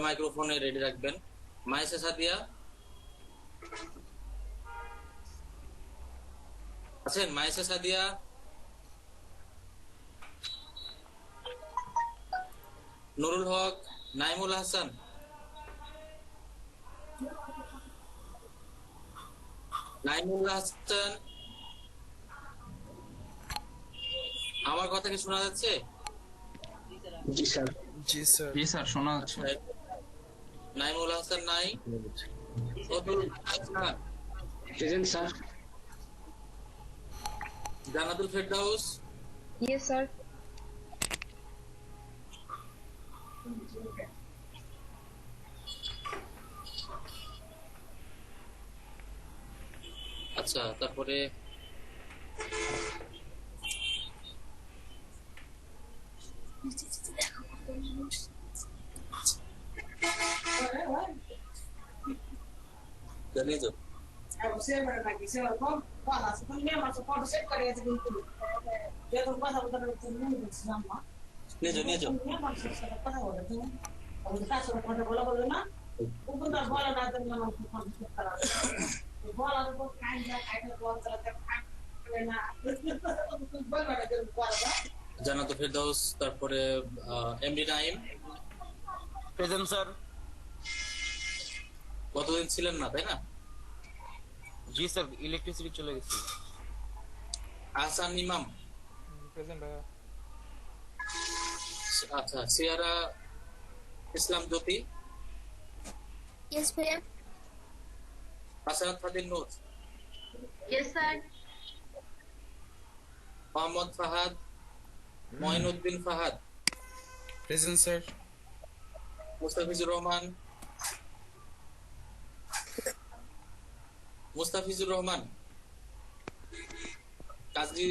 মাইক্রোফোনে ready রাখবেন। মায়েশা সাদিয়া আছেন? মায়েশা সাদিয়া, নুরুল হক, নাইমুল হাসান, নাইমুল হাসান, আমার কথা কি শোনা যাচ্ছে? জি স্যার। জি স্যার। জি স্যার, শোনা যাচ্ছে। নাইমুল হাসান নাই। Present sir. জান্নাতুল ফেরদাউস, Yes, sir. আচ্ছা তারপরে জানিয়ে যাও। নিয়ে যাও, নিয়ে যাও। জান্নাতুল ফেরদাউস, তারপরে এমডি নাইম। Present sir. কতদিন ছিলেন না, তাই না? জি স্যার, ইলেকট্রিসিটি চলে গেছে। আহসান ইমাম। প্রেজেন্ট ভাইয়া। আচ্ছা, সিয়ারা ইসলাম জ্যোতি। Yes, sir. Asad Fadil Noor. Yes, sir. Mohammad Fahad, Moinuddin Fahad, present sir. Mustafizur Rahman, Mustafizur Rahman, Kazi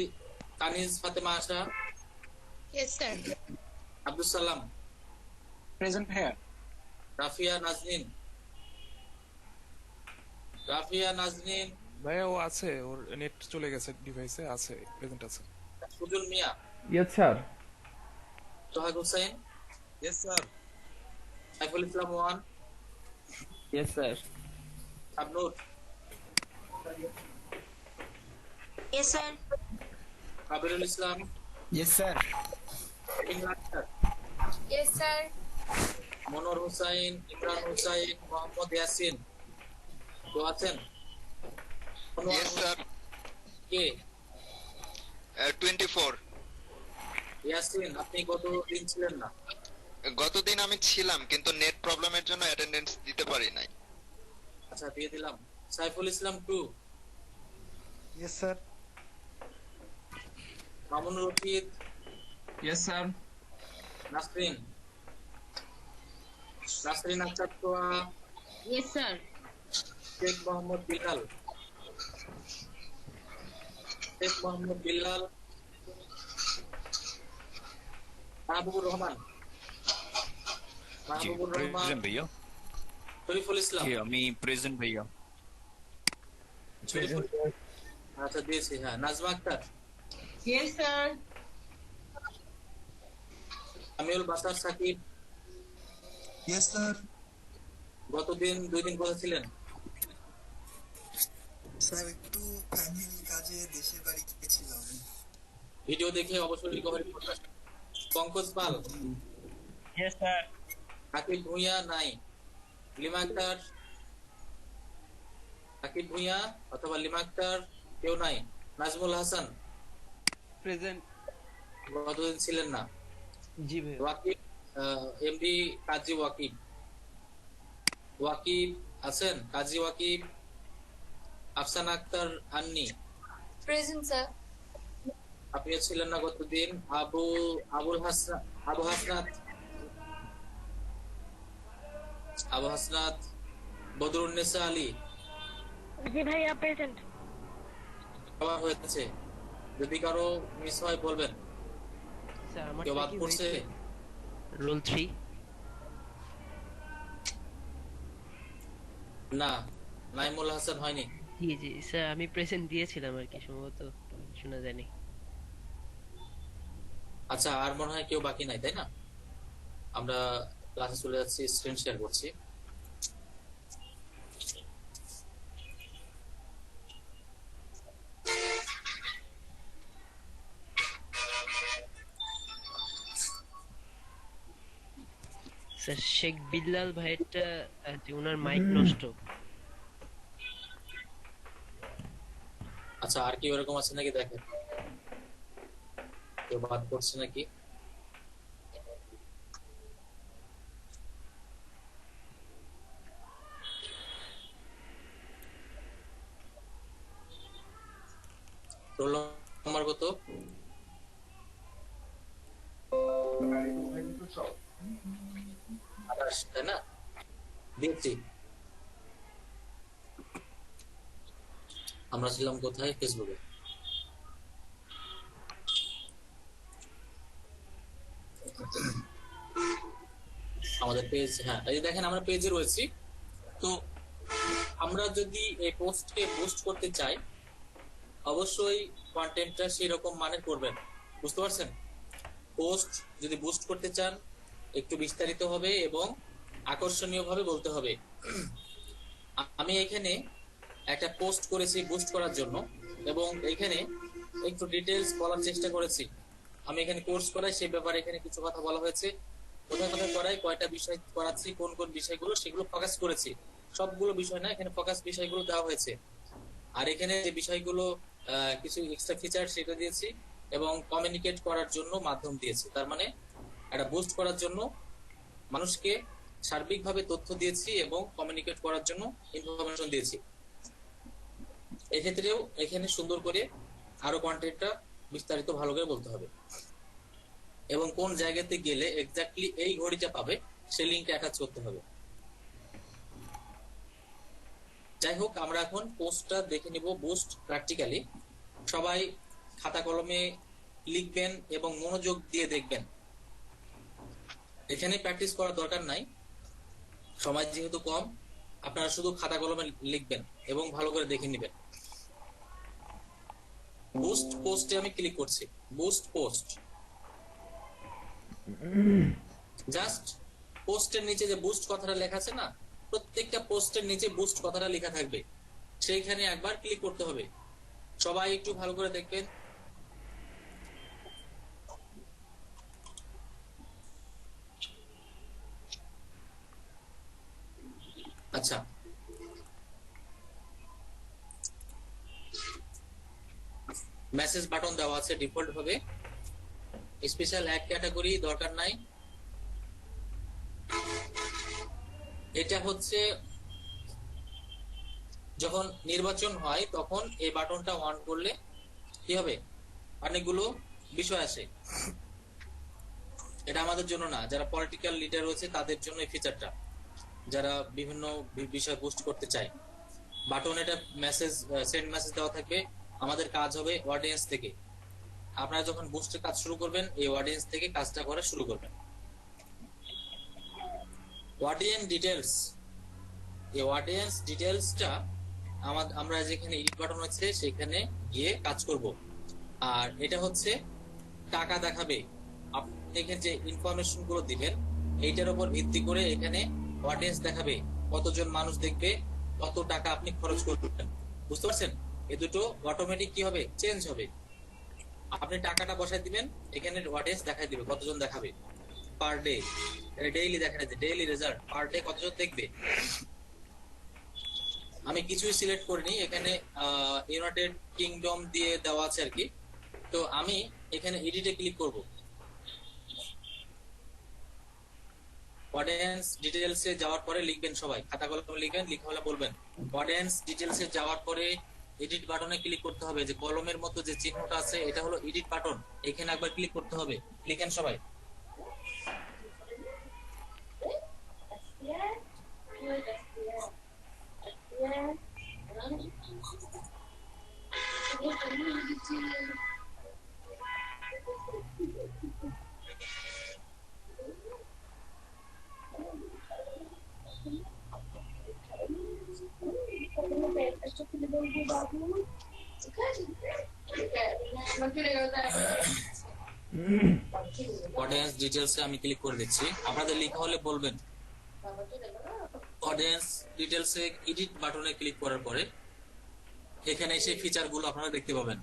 Kaniz Fatema Asha, Yes, sir. Abdul Salam, present ভাইয়া। রাফিয়া নাজনীন, রাফিয়া নাজনীন, ভাইয়া ও আছে, ওর নেট চলে গেছে, ডিভাইসে আছে, প্রেজেন্ট আছে। Sujul Mia, yes sir. Sohag Hossain, yes sir. Saiful Islam one, yes sir. Shabnur, Yes, sir. Kabirul Islam, yes sir. Imran Akter, Yes, sir. Monor Hossain, Imran Hossain, Mohammad Yasin. কেউ আছেন? Yes, sir. কে? 24 ইয়াসিন, আপনি কতদিন ছিলেন না? গতদিন আমি ছিলাম, কিন্তু নেট প্রবলেমের জন্য অ্যাটেন্ডেন্স দিতে পারি নাই। আচ্ছা, দিয়ে দিলাম। Saiful Islam 2, yes sir. Mamun Rashid, yes sir. Nasrin, Nasrin Akter Toa, Yes, sir. Sheikh Mohammad Bilal, Sheikh Mohammad Bilal, Mahbubur Rahman, Mahbubur Rahman, भैया। শরীফুল ইসলাম। আমি প্রেজেন্ট ভাইয়া। আচ্ছা দিয়েছি, হ্যাঁ। Nazma Akter, Yes, sir. আমিউল বাসার সাকিব। Yes sir. গতদিন 2 দিন কোথায় ছিলেন? স্যার একটু ফ্যামিলি কাজে দেশের বাড়ি গিয়েছিলাম। ভিডিও দেখে অবশ্যই রিকভারি করতে। পঙ্কজ পাল, ইয়েস স্যার। আকিব ভুঁইয়া নাই। লিমা আক্তার, আকিব ভুঁইয়া অথবা লিমা আক্তার কেউ নাই। নাজমুল হাসান, প্রেজেন্ট। গতদিন ছিলেন না। জি ভাই। ওয়াকিব, এমডি কাজী ওয়াকিব। ওয়াকিব আছেন? কাজী ওয়াকিব। আফসানা আক্তার আন্নি, Present, sir. আপনিও ছিলেন না গতদিন। আবু হাসনাত, আবু হাসনাত। বদরুন্নেসা আলী জি ভাইয়া, প্রেজেন্ট। আবার হয়েছে। যদি কারো মিস হয় বলবেন। স্যার আমার কেউ বাদ পড়ছে? রোল 3। না, নাইমুল হাসান হয়নি। জি জি স্যার, আমি প্রেজেন্ট দিয়েছিলাম আর কি, সম্ভবত শোনা যায়নি। আচ্ছা, আর মনে হয় কেউ বাকি নাই, তাই না? আমরা ক্লাসে চলে যাচ্ছি, স্ক্রিন শেয়ার করছি। স্যার শেখ বিল্লাল ভাইয়েরটা যে ওনার মাইক নষ্ট। আচ্ছা, আর কি ওরকম আছে নাকি দেখেন, কেউ বাদ করছে নাকি? রোল নাম্বার কত? তাই না? দিয়েছি। আমরা ছিলাম কোথায়? ফেসবুকে। আমাদের পেজ, হ্যাঁ এই যে দেখেন আমরা পেজে রয়েছি। তো আমরা যদি এই পোস্টকে বুস্ট করতে চাই, অবশ্যই কন্টেন্টটা সেই রকম মানের করবেন, বুঝতে পারছেন? পোস্ট যদি বুস্ট করতে চান একটু বিস্তারিত হবে এবং আকর্ষণীয় ভাবে বলতে হবে। আমি এখানে একটা পোস্ট করেছি বুস্ট করার জন্য এবং এখানে একটু ডিটেলস বলার চেষ্টা করেছি। আমি এখানে কোর্স করাই, সেই ব্যাপারে এখানে কিছু কথা বলা হয়েছে। কোথায় কোথায় করাই, কয়টা বিষয় করাচ্ছি, কোন কোন বিষয়গুলো, সেগুলো ফোকাস করেছি। সবগুলো বিষয় না, এখানে ফোকাস বিষয়গুলো দেওয়া হয়েছে। আর এখানে যে বিষয়গুলো কিছু এক্সট্রা ফিচার সেটা দিয়েছি এবং কমিউনিকেট করার জন্য মাধ্যম দিয়েছি। তার মানে একটা বুস্ট করার জন্য মানুষকে সার্বিকভাবে তথ্য দিয়েছি এবং কমিউনিকেট করার জন্য ইনফরমেশন দিয়েছি। এক্ষেত্রেও এখানে সুন্দর করে আরো কন্টেন্টটা বিস্তারিত ভালো করে বলতে হবে এবং কোন জায়গাতে গেলে এক্স্যাক্টলি এই ঘড়িটা পাবে সেই লিঙ্কটা অ্যাটাচ করতে হবে। যাই হোক, আমরা এখন পোস্টটা দেখে নিব বুস্ট প্র্যাকটিক্যালি। সবাই খাতা কলমে লিখবেন এবং মনোযোগ দিয়ে দেখবেন। এখানে প্র্যাকটিস করার দরকার নাই, সময় যেহেতু কম, আপনারা শুধু খাতা কলমে লিখবেন এবং ভালো করে দেখে নেবেন। বুস্ট পোস্টে আমি ক্লিক করছি। বুস্ট পোস্ট, জাস্ট পোস্টের নিচে যে বুস্ট কথাটা লেখা আছে না, প্রত্যেকটা পোস্টের নিচে বুস্ট কথাটা লেখা থাকবে, সেইখানে একবার ক্লিক করতে হবে। সবাই একটু ভালো করে দেখবেন। আচ্ছা, মেসেজ বাটন দেওয়া আছে ডিফল্ট ভাবে, স্পেশাল এক ক্যাটাগরি দরকার নাই। এটা হচ্ছে যখন নির্বাচন হয় তখন এই বাটনটা অন করলে কি হবে, অনেকগুলো বিষয় আসে। এটা আমাদের জন্য না, যারা পলিটিক্যাল লিডার রয়েছে তাদের জন্য এই ফিচারটা, যারা বিভিন্ন বিষয় পোস্ট করতে চায়। বাটন এটা মেসেজ, সেন্ড মেসেজ দেওয়া থাকবে। আমাদের কাজ হবে অডিয়েন্স থেকে। আপনারা যখন বুস্টের কাজ শুরু করবেন, এই অডিয়েন্স থেকে কাজটা করা শুরু করবেন। অডিয়েন্স ডিটেলস, এই অডিয়েন্স ডিটেলসটা আমরা যেখানে এডিট বাটন আছে সেখানে গিয়ে কাজ করব। আর এটা হচ্ছে টাকা দেখাবে। আপনি এখানে যে ইনফরমেশন গুলো দিবেন এইটার উপর ভিত্তি করে এখানে অডিয়েন্স দেখাবে, কতজন মানুষ দেখবে, কত টাকা আপনি খরচ করবেন। বুঝতে পারছেন? এই দুটো অটোমেটিক কি হবে, চেঞ্জ হবে। আপনি টাকাটা বসাই দিবেন, এখানে অডিয়েন্স দেখাই দিবে কতজন দেখাবে পার ডে। ডেইলি দেখা যাচ্ছে, ডেইলি রেজাল্ট পার ডে কতজন দেখবে। আমি কিছুই সিলেক্ট করিনি, এখানে ইউনাইটেড কিংডম দিয়ে দেওয়া আছে আর কি। তো আমি এখানে এডিটে ক্লিক করব। অডিয়েন্স ডিটেইলসে যাওয়ার পরে লিখবেন, সবাই খাতা কলমে লিখবেন, লিখা হলে বলবেন। অডিয়েন্স ডিটেইলসে যাওয়ার পরে এডিট বাটনে ক্লিক করতে হবে। যে কলমের মতো যে চিহ্নটা আছে এটা হলো এডিট বাটন, এখানে একবার ক্লিক করতে হবে। লিখেন সবাই। অডিয়েন্স ডিটেলসে আমি ক্লিক করে দিচ্ছি, আপনাদের লেখা হলে বলবেন। অডিয়েন্স ডিটেলসে এডিট বাটনে ক্লিক করার পরে এখানে সেই ফিচারগুলো আপনারা দেখতে পাবেন,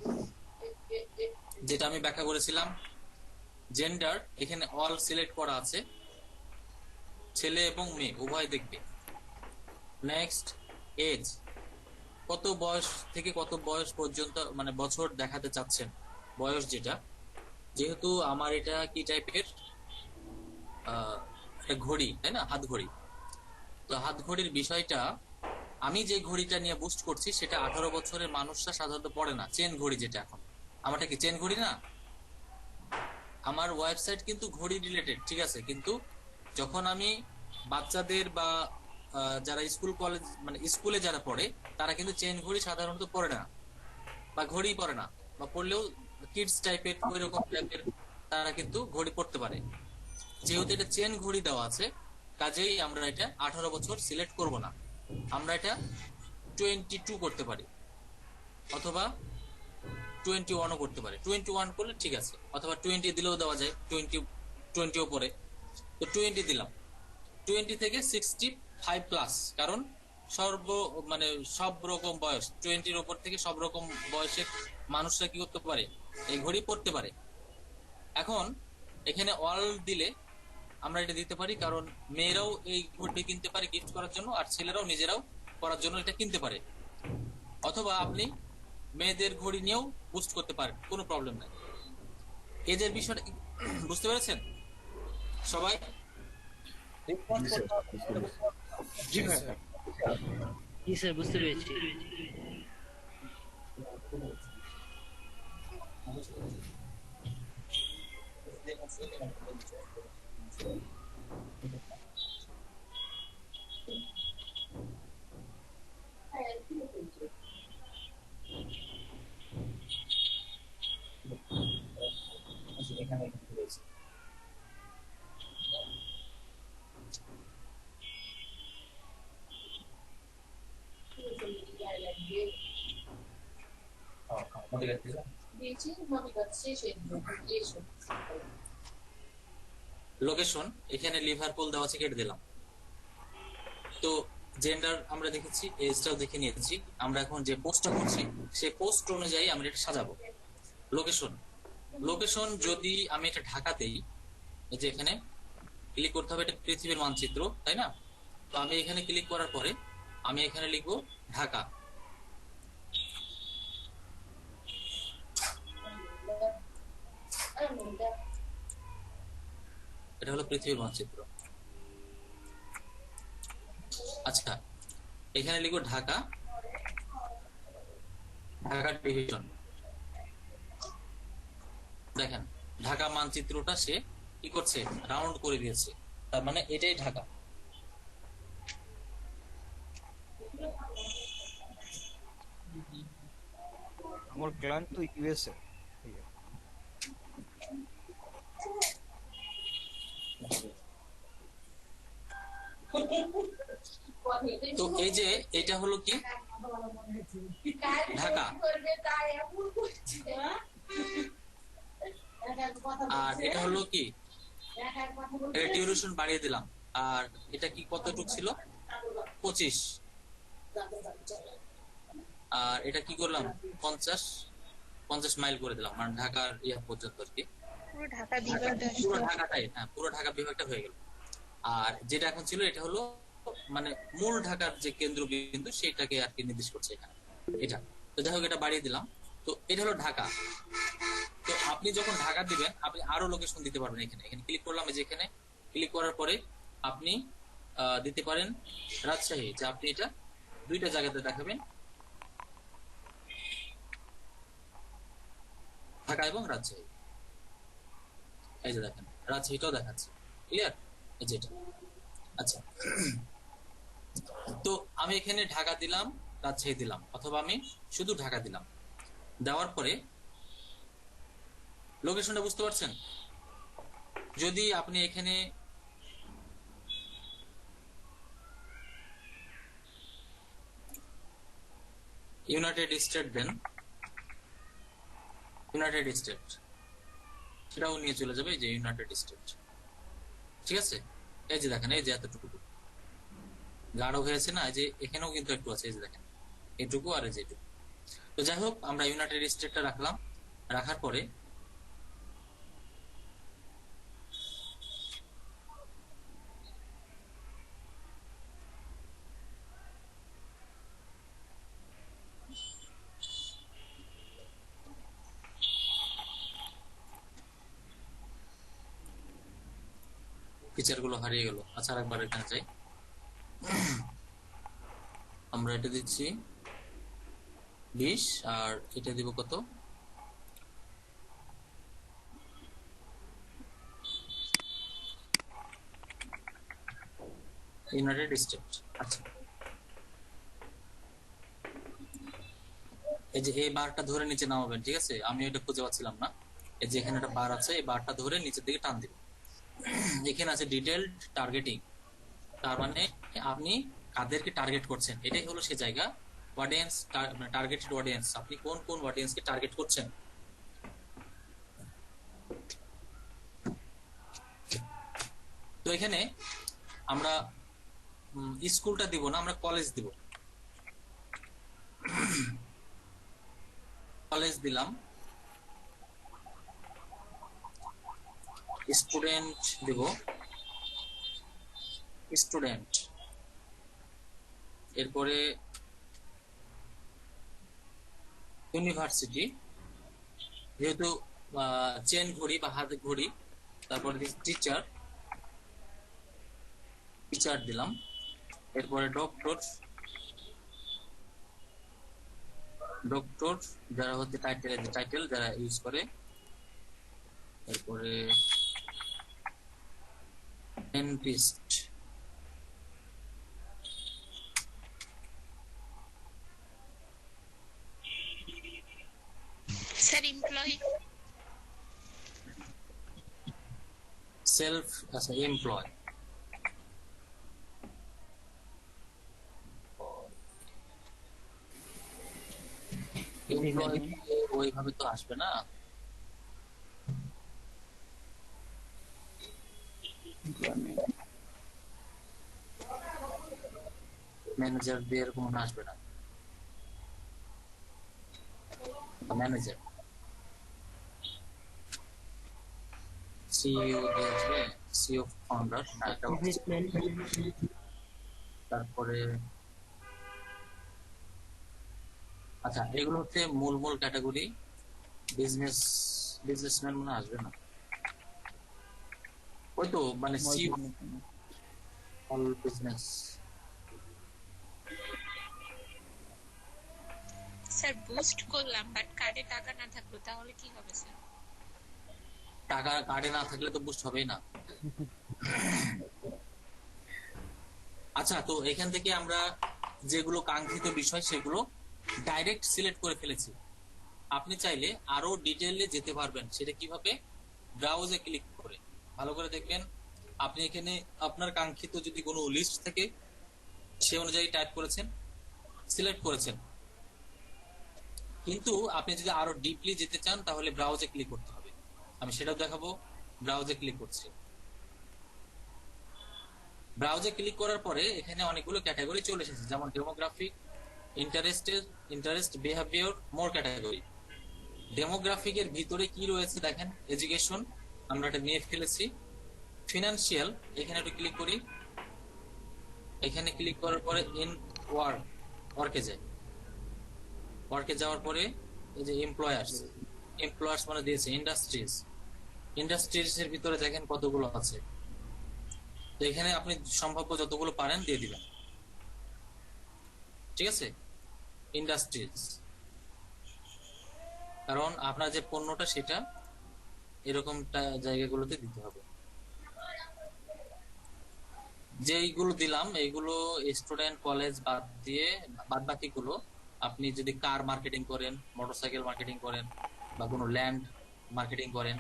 যেটা আমি ব্যাখ্যা করেছিলাম। জেন্ডার এখানে অল সিলেক্ট করা আছে, ছেলে এবং মেয়ে উভয় দেখবে। নেক্সট, এজ, কত বয়স থেকে কত বয়স পর্যন্ত মানে বছর দেখাতে চাচ্ছেন, বয়স যেটা। যেহেতু আমার এটা কি টাইপের ঘড়ি, তাই না, হাত ঘড়ি। তো হাত ঘড়ির বিষয়টা, আমি যে ঘড়িটা নিয়ে বুস্ট করছি সেটা 18 বছরের মানুষরা সাধারণত পড়ে না। চেন ঘড়ি যেটা, এখন আমারটা কি চেন ঘড়ি না? আমার ওয়েবসাইট কিন্তু ঘড়ি রিলেটেড, ঠিক আছে, কিন্তু যখন আমি বাচ্চাদের বা যারা স্কুল কলেজ মানে স্কুলে যারা পড়ে তারা কিন্তু চেন ঘড়ি সাধারণত পড়ে না, বা ঘড়ি পড়ে না, বা পড়লেও কিডস টাইপের ওই রকম টাইপের তারা কিন্তু ঘড়ি পড়তে পারে। যেহেতু এটা চেন ঘড়ি দেওয়া আছে, কাজেই আমরা এটা 18 বছর সিলেক্ট করব না, আমরা এটা 22 করতে পারি, অথবা 21ও করতে পারি। 21 করলে ঠিক আছে, অথবা 20 দিলেও দেওয়া যায়, 20 পরে। তো 20 দিলাম। 20 থেকে 65 প্লাস, কারণ মানে সব রকম বয়স, 20-র উপর থেকে সব রকম বয়সের মানুষরা কি করতে পারে, এই ঘড়ি পড়তে পারে। এখন এখানে অল দিলে আমরা এটা দিতে পারি, কারণ মেয়েরাও এই ঘড়ি কিনতে পারে গিফট করার জন্য, আর ছেলেরাও নিজেরাও করার জন্য এটা কিনতে পারে। অথবা আপনি মেয়েদের ঘড়ি নিয়েও বুস্ট করতে পারেন, কোনো প্রবলেম নাই। এজের বিষয়টা বুঝতে পেরেছেন সবাই? জি ভাই। জি স্যার, বুঝতে পেরেছি। লোকেশন এখানে লিভারপুল দেওয়া আছে, কেটে দিলাম। তো জেন্ডার আমরা দেখেছি, এজটাও দেখে নিয়েছি। আমরা এখন যে পোস্টটা করছি সেই পোস্ট অনুযায়ী আমরা এটা সাজাবো। লোকেশন, লোকেশন যদি আমি এটা ঢাকা দেই, এই যে এখানে ক্লিক করতে হবে, এটা পৃথিবীর মানচিত্র, তাই না? তো আমি এখানে ক্লিক করার পরে আমি এখানে লিখবো ঢাকা। এটা হলো পৃথিবীর মানচিত্র। আচ্ছা, এখানে লিখবো ঢাকা, ঢাকা ডিভিশন। দেখেন ঢাকা মানচিত্রটা সে কি করছে, রাউন্ড করে দিয়েছে, তার মানে এটাই ঢাকা। আমার ক্লায়েন্ট তো ইউএসএ। তো এই যে এটা হলো কি ঢাকা, আর এটা হলো কি, এটা ডিউরেশন বাড়িয়ে দিলাম। আর এটা কি কতটুকু ছিল, 25, আর এটা কি করলাম 50 মাইল করে দিলাম, মানে ঢাকার ইয়া পর্যন্ত আর কি, পুরো ঢাকা বিভাগটা পুরো ঢাকাটাই, হ্যাঁ পুরো ঢাকা বিভাগটা হয়ে গেল। আর যেটা এখন ছিল এটা হলো মানে মূল ঢাকার যে কেন্দ্রবিন্দু সেটাকে আর কি নির্দেশ করছে এখানে এটা। তো যাই হোক, এটা বাড়িয়ে দিলাম। তো এটা হলো ঢাকা। তো আপনি যখন ঢাকা দিবেন আপনি আরো লোকেশন দিতে পারবেন। এখানে এখানে ক্লিক করলাম, যে এখানে ক্লিক করার পরে আপনি দিতে পারেন রাজশাহী, যে আপনি এটা 2টা জায়গাতে দেখাবেন, ঢাকা এবং রাজশাহী। এই যে দেখেন রাজশাহীটাও দেখাচ্ছে, ক্লিয়ার, এই যেটা। আচ্ছা, তো আমি এখানে ঢাকা দিলাম, রাজশাহী দিলাম, অথবা আমি শুধু ঢাকা দিলাম। দেওয়ার পরে লোকেশনটা বুঝতে পারছেন? যদি আপনি এখানে ইউনাইটেড স্টেট দেন, ইউনাইটেড স্টেট, সেটাও নিয়ে চলে যাবে এই যে ইউনাইটেড স্টেট। ঠিক আছে, এই যে দেখেন এই যে এতটুকু গাঢ় হয়েছে না, এই যে এখানেও কিন্তু একটু আছে, এই যে দেখেন এটুকু আর এই যে এটুকু। তো যাই হোক, আমরা ইউনাইটেড স্টেটটা রাখলাম। রাখার পরে ফিচার গুলো হারিয়ে গেল। আচ্ছা আরেকবার এখানে যাই, আমরা এটা দিচ্ছি 20 আর এটা দিব কত, ইউনাইটেড স্টেট। আচ্ছা, এই যে এই বারটা ধরে নিচে নামাবেন। ঠিক আছে, আমি এটা খুঁজে পাচ্ছিলাম না, এই যে এখানে একটা বার আছে, এই বারটা ধরে নিচের দিকে টান দিবেন। এখানে আছে ডিটেইলড টার্গেটিং, তার মানে আপনি কাদেরকে টার্গেট করছেন, এটাই হলো সে জায়গা। অডিয়েন্স, টার্গেটেড অডিয়েন্স, আপনি কোন কোন অডিয়েন্সকে টার্গেট করছেন। তো এখানে আমরা স্কুলটা দিব না, আমরা কলেজ দিব। কলেজ দিলাম, স্টুডেন্ট দিব, স্টুডেন্ট। এরপরে ইউনিভার্সিটি, যেহেতু চেন ঘড়ি বা হাত ঘড়ি। তারপরে টিচার, টিচার দিলাম। এরপরে ডক্টর, ডক্টর যারা হচ্ছে টাইটেল, টাইটেল যারা ইউজ করে। এরপরে ডেন্টিস্ট, স্যার এমপ্লয়ি। সেলফ, আচ্ছা এমপ্লয়। এমপ্লয় ওইভাবে তো আসবে না, ম্যানেজার দিয়ে এরকম আসবে না। ম্যানেজার, সিইও দিয়ে আসবে, সিইও ফাউন্ডার। তারপরে আচ্ছা, এগুলো হচ্ছে মূল মূল ক্যাটাগরি। বিজনেস, বিজনেসম্যান মনে আসবে না, ওই তো মানে CEO all business. Sir boost করলাম বাট কার্ডে টাকা না থাকলো তাহলে কি হবে স্যার? টাকা কার্ডে না থাকলে তো বুস্ট হবেই না। আচ্ছা, তো এখান থেকে আমরা যেগুলো কাঙ্ক্ষিত বিষয় সেগুলো ডাইরেক্ট সিলেক্ট করে ফেলেছি। আপনি চাইলে আরো ডিটেইলে যেতে পারবেন। সেটা কিভাবে? ব্রাউজে ক্লিক করে। ভালো করে দেখবেন, আপনি এখানে আপনার কাঙ্ক্ষিত যদি কোনো লিস্ট থেকে সে অনুযায়ী টাইপ করেছেন, সিলেক্ট করেছেন। কিন্তু আপনি যদি আরো ডিপলি যেতে চান তাহলে ব্রাউজে ক্লিক করতে হবে। আমি সেটাও দেখাবো। ব্রাউজে ক্লিক করছি। ব্রাউজে ক্লিক করার পরে এখানে অনেকগুলো ক্যাটাগরি চলে এসেছে, যেমন ডেমোগ্রাফিক, ইন্টারেস্ট, বিহেভিয়ার, মোর ক্যাটাগরি। ডেমোগ্রাফিকের ভিতরে কি রয়েছে দেখেন, এডুকেশন আমরা এটা নিয়ে ফেলেছি। ফিনান্সিয়াল, এখানে একটু ক্লিক করি। এখানে ক্লিক করার পরে ইন ওয়ার্ক, ওয়ার্কে যাই। ওয়ার্কে যাওয়ার পরে এই যে এমপ্লয়ার্স, এমপ্লয়ার্স মানে দিয়েছে ইন্ডাস্ট্রিজ। ইন্ডাস্ট্রিজ এর ভিতরে দেখেন কতগুলো আছে। তো এখানে আপনি সম্ভাব্য যতগুলো পারেন দিয়ে দিবেন। ঠিক আছে, ইন্ডাস্ট্রিজ, কারণ আপনার যে পণ্যটা সেটা এরকম জায়গাগুলোতে দিতে হবে। যেইগুলো দিলাম এইগুলো স্টুডেন্ট, কলেজ বাদ দিয়ে বাদ বাকিগুলো আপনি যদি কার মার্কেটিং করেন, মোটরসাইকেল মার্কেটিং করেন, বা কোনো ল্যান্ড মার্কেটিং করেন,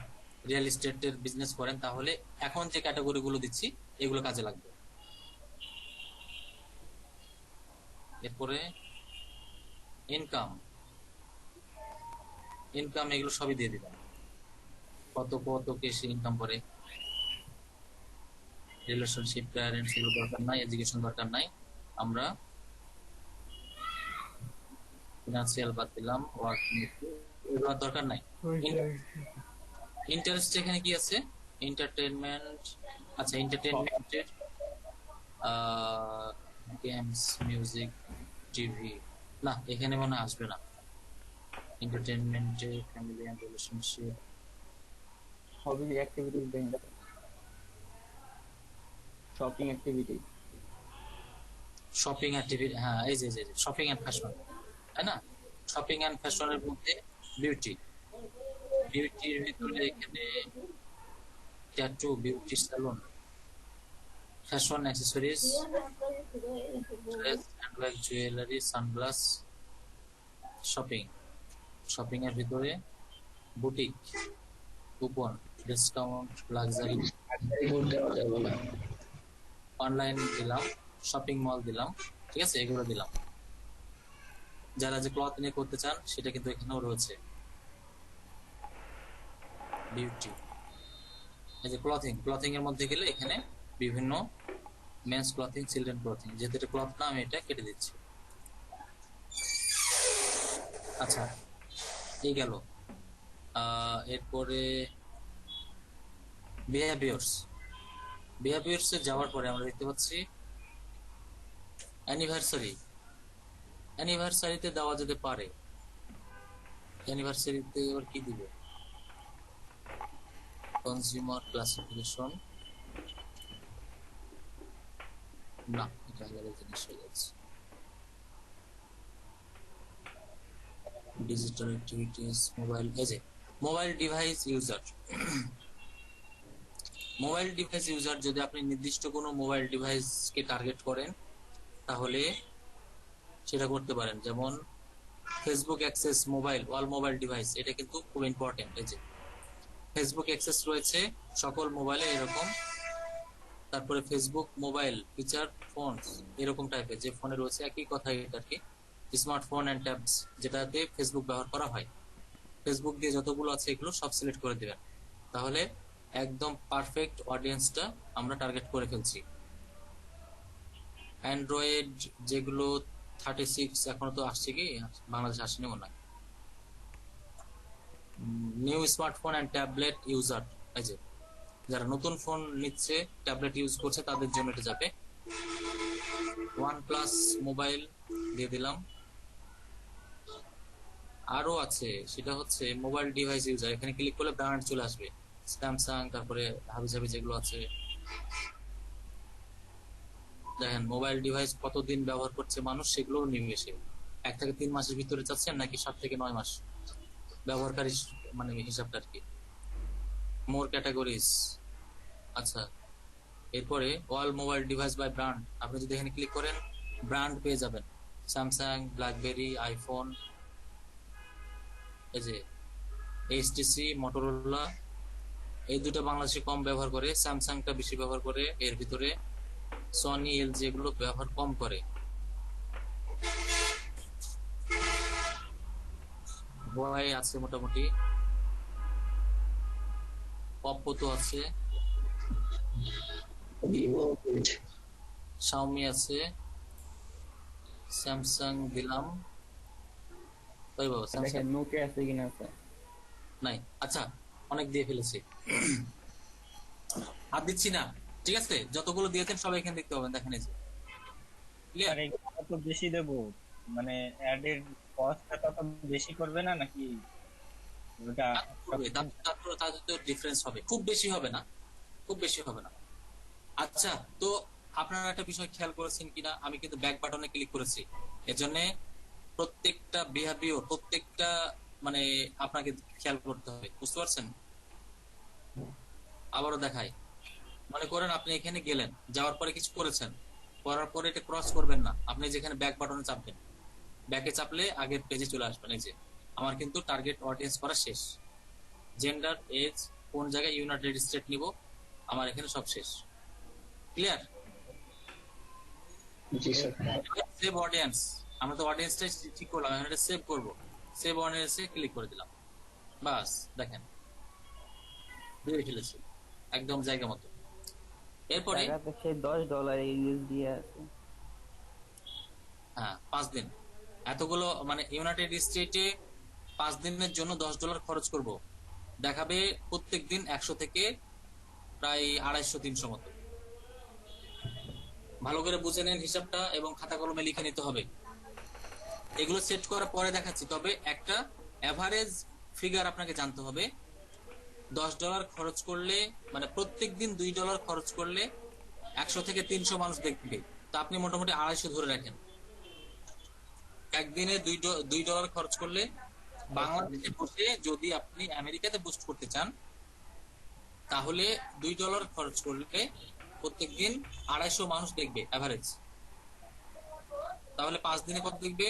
রিয়েল এস্টেটের বিজনেস করেন, তাহলে এখন যে ক্যাটাগরি গুলো দিচ্ছি এগুলো কাজে লাগবে। এরপরে ইনকাম, ইনকাম এগুলো সবই দিয়ে দিবেন। কত কত কেসে ইনকাম করে। রিলেশনশিপ, প্যারেন্টস এগুলো দরকার নাই, এডুকেশন দরকার নাই। আমরা ফিনান্সিয়াল বাদ দিলাম, ওয়ার্ক এগুলো দরকার নাই। ইন্টারেস্ট এখানে কি আছে? এন্টারটেইনমেন্ট। আচ্ছা, এন্টারটেইনমেন্টের গেমস, মিউজিক, টিভি, না এখানে মনে হয় আসবে না। এন্টারটেইনমেন্টে family and relationship, hobby activities then, shopping activity, shopping activity, হ্যাঁ এই যে শপিং এন্ড ফ্যাশন, তাই না? শপিং এন্ড ফ্যাশনের মধ্যে বিউটি, বিউটির ভিতরে এখানে tattoo, beauty salon, fashion accessories, dress, handbag, jewellery, sunglass, shopping. Shopping এর ভিতরে boutique, coupon, discount, luxury, report দেওয়া যাবে না। অনলাইন দিলাম, শপিং মল দিলাম, ঠিক আছে, এগুলো দিলাম। যারা যে ক্লথ নিয়ে করতে চান সেটা কিন্তু এখানেও রয়েছে। বিউটি, এই যে ক্লথিং, ক্লথিং এর মধ্যে গেলে এখানে বিভিন্ন মেন্স ক্লথিং, চিলড্রেন ক্লথিং, যেহেতু এটা ক্লথ না আমি এটা কেটে দিচ্ছি। আচ্ছা, এই গেল। এরপরে বিহেভিয়ার্স, বিহেভিয়ার্স এ যাওয়ার পরে আমরা দেখতে পাচ্ছি অ্যানিভার্সারি। অ্যানিভার্সারিতে দেওয়া যেতে পারে। অ্যানিভার্সারিতে এবার কি দিব? কনজিউমার ক্লাসিফিকেশন, না এটা আলাদা জিনিস হয়ে যাচ্ছে। ডিজিটাল অ্যাক্টিভিটিস, মোবাইল, এই যে mobile device user. Mobile device user, যদি আপনি নির্দিষ্ট কোনো মোবাইল ডিভাইসকে টার্গেট করেন তাহলে সেটা করতে পারেন। যেমন Facebook access mobile, all mobile device, এটা কিন্তু খুব ইম্পর্টেন্ট। এই যে ফেসবুক অ্যাক্সেস রয়েছে সকল মোবাইলে এরকম, তারপরে ফেসবুক মোবাইল ফিচার ফোনস এরকম টাইপের যে ফোনে রয়েছে, একই কথা এটা কি, স্মার্টফোন এন্ড ট্যাবস, যেটাতে ফেসবুক ব্যবহার করা হয়। ফেসবুক দিয়ে যতগুলো আছে এগুলো সব সিলেক্ট করে দিবেন, তাহলে একদম পারফেক্ট অডিয়েন্সটা আমরা টার্গেট করে ফেলছি। অ্যান্ড্রয়েড যেগুলো 36 এখনো তো আসছে, কি বাংলাদেশে আসেনি মনে হয়। New smartphone and tablet user, এই যে যারা নতুন ফোন নিচ্ছে, ট্যাবলেট ইউজ করছে, তাদের জন্য এটা যাবে। OnePlus মোবাইল দিয়ে দিলাম। আরো আছে, সেটা হচ্ছে মোবাইল ডিভাইস ইউজার, এখানে ক্লিক করলে ব্র্যান্ড চলে আসবে, স্যামসাং, তারপরে হাবিজাবি যেগুলো আছে। দেখেন মোবাইল ডিভাইস কতদিন ব্যবহার করছে মানুষ, সেগুলো নিয়ে এসে 1 থেকে 3 মাসের ভিতরে চাচ্ছেন নাকি 7 থেকে 9 মাস ব্যবহারকারী, মানে হিসাবটা আর কি। মোর ক্যাটাগরিজ, আচ্ছা। এরপরে all mobile device by brand, আপনি যদি এখানে ক্লিক করেন ব্র্যান্ড পেয়ে যাবেন, স্যামসাং, ব্ল্যাকবেরি, আইফোন, এই যে এইচটিসি, মোটরোলা, এই দুটো বাংলাদেশে কম ব্যবহার করে, স্যামসাংটা বেশি ব্যবহার করে, এর ভিতরে সনি, এলজি এগুলো ব্যবহার কম করে। হুয়াওয়ে আছে মোটামুটি, অপ্পো তো আছে, ভিভো, শাওমি আছে, স্যামসাং দিলাম, তাই বাবা স্যামসাং দেখেন নোকিয়া আছে কিনা আছে। নাই। আচ্ছা, অনেক দিয়ে ফেলেছি, আর দিচ্ছি না, ঠিক আছে? যতগুলো দিয়েছেন সব এখানে দেখতে পাবেন, দেখেন এই যে ক্লিয়ার। আর এগুলো তো বেশি দেবো, মানে অ্যাডের কস্টটা তত বেশি করবে না নাকি? ওটা তাদের তো ডিফারেন্স হবে, খুব বেশি হবে না, খুব বেশি হবে না। আচ্ছা, তো আপনারা একটা বিষয় খেয়াল করেছেন কিনা, আমি কিন্তু ব্যাক বাটনে ক্লিক করেছি, এর জন্য প্রত্যেকটা বিহেভিয়ার, প্রত্যেকটা মানে আপনাকে খেয়াল করতে হবে, বুঝতে পারছেন? আবারও দেখাই, মনে করেন আপনি এখানে গেলেন, যাওয়ার পরে কিছু করেছেন, করার পরে এটা ক্রস করবেন না, আপনি যেখানে ব্যাক বাটনে চাপবেন, ব্যাকে চাপলে আগের পেজে চলে আসবেন। এই যে আমার কিন্তু টার্গেট অডিয়েন্স করা শেষ, জেন্ডার, এজ, কোন জায়গায় ইউনাইটেড স্টেট নিব, আমার এখানে সব শেষ। ক্লিয়ার? জি স্যার। সেভ অডিয়েন্স, আমরা তো অডিয়েন্সটাই ঠিক করলাম, এখন এটা সেভ করব, সেভ অডিয়েন্সে ক্লিক করে দিলাম, বাস দেখেন ধরে ফেলেছি একদম জায়গা মতো। এরপরে টাকা তো সেই $10 ইউএস দিয়ে আছে। হ্যাঁ 5 দিন এতগুলো মানে ইউনাইটেড স্টেটে 5 দিনের জন্য $10 খরচ করব, দেখাবে প্রত্যেক দিন 100 থেকে প্রায় 250-300 মতো। ভালো করে বুঝে নেন হিসাবটা এবং খাতা কলমে লিখে নিতে হবে। এগুলো সেট করার পরে দেখাচ্ছি, তবে একটা এভারেজ ফিগার আপনাকে জানতে হবে। $10 খরচ করলে মানে প্রত্যেক দিন $2 খরচ করলে 100 থেকে 300 মানুষ দেখবে, তা আপনি মোটামুটি 250 ধরে রাখেন। একদিনে $2 খরচ করলে বাংলাদেশে বসে যদি আপনি আমেরিকাতে বুস্ট করতে চান তাহলে $2 খরচ করলে প্রত্যেকদিন 250 মানুষ দেখবে এভারেজ। তাহলে 5 দিনে কত দেখবে?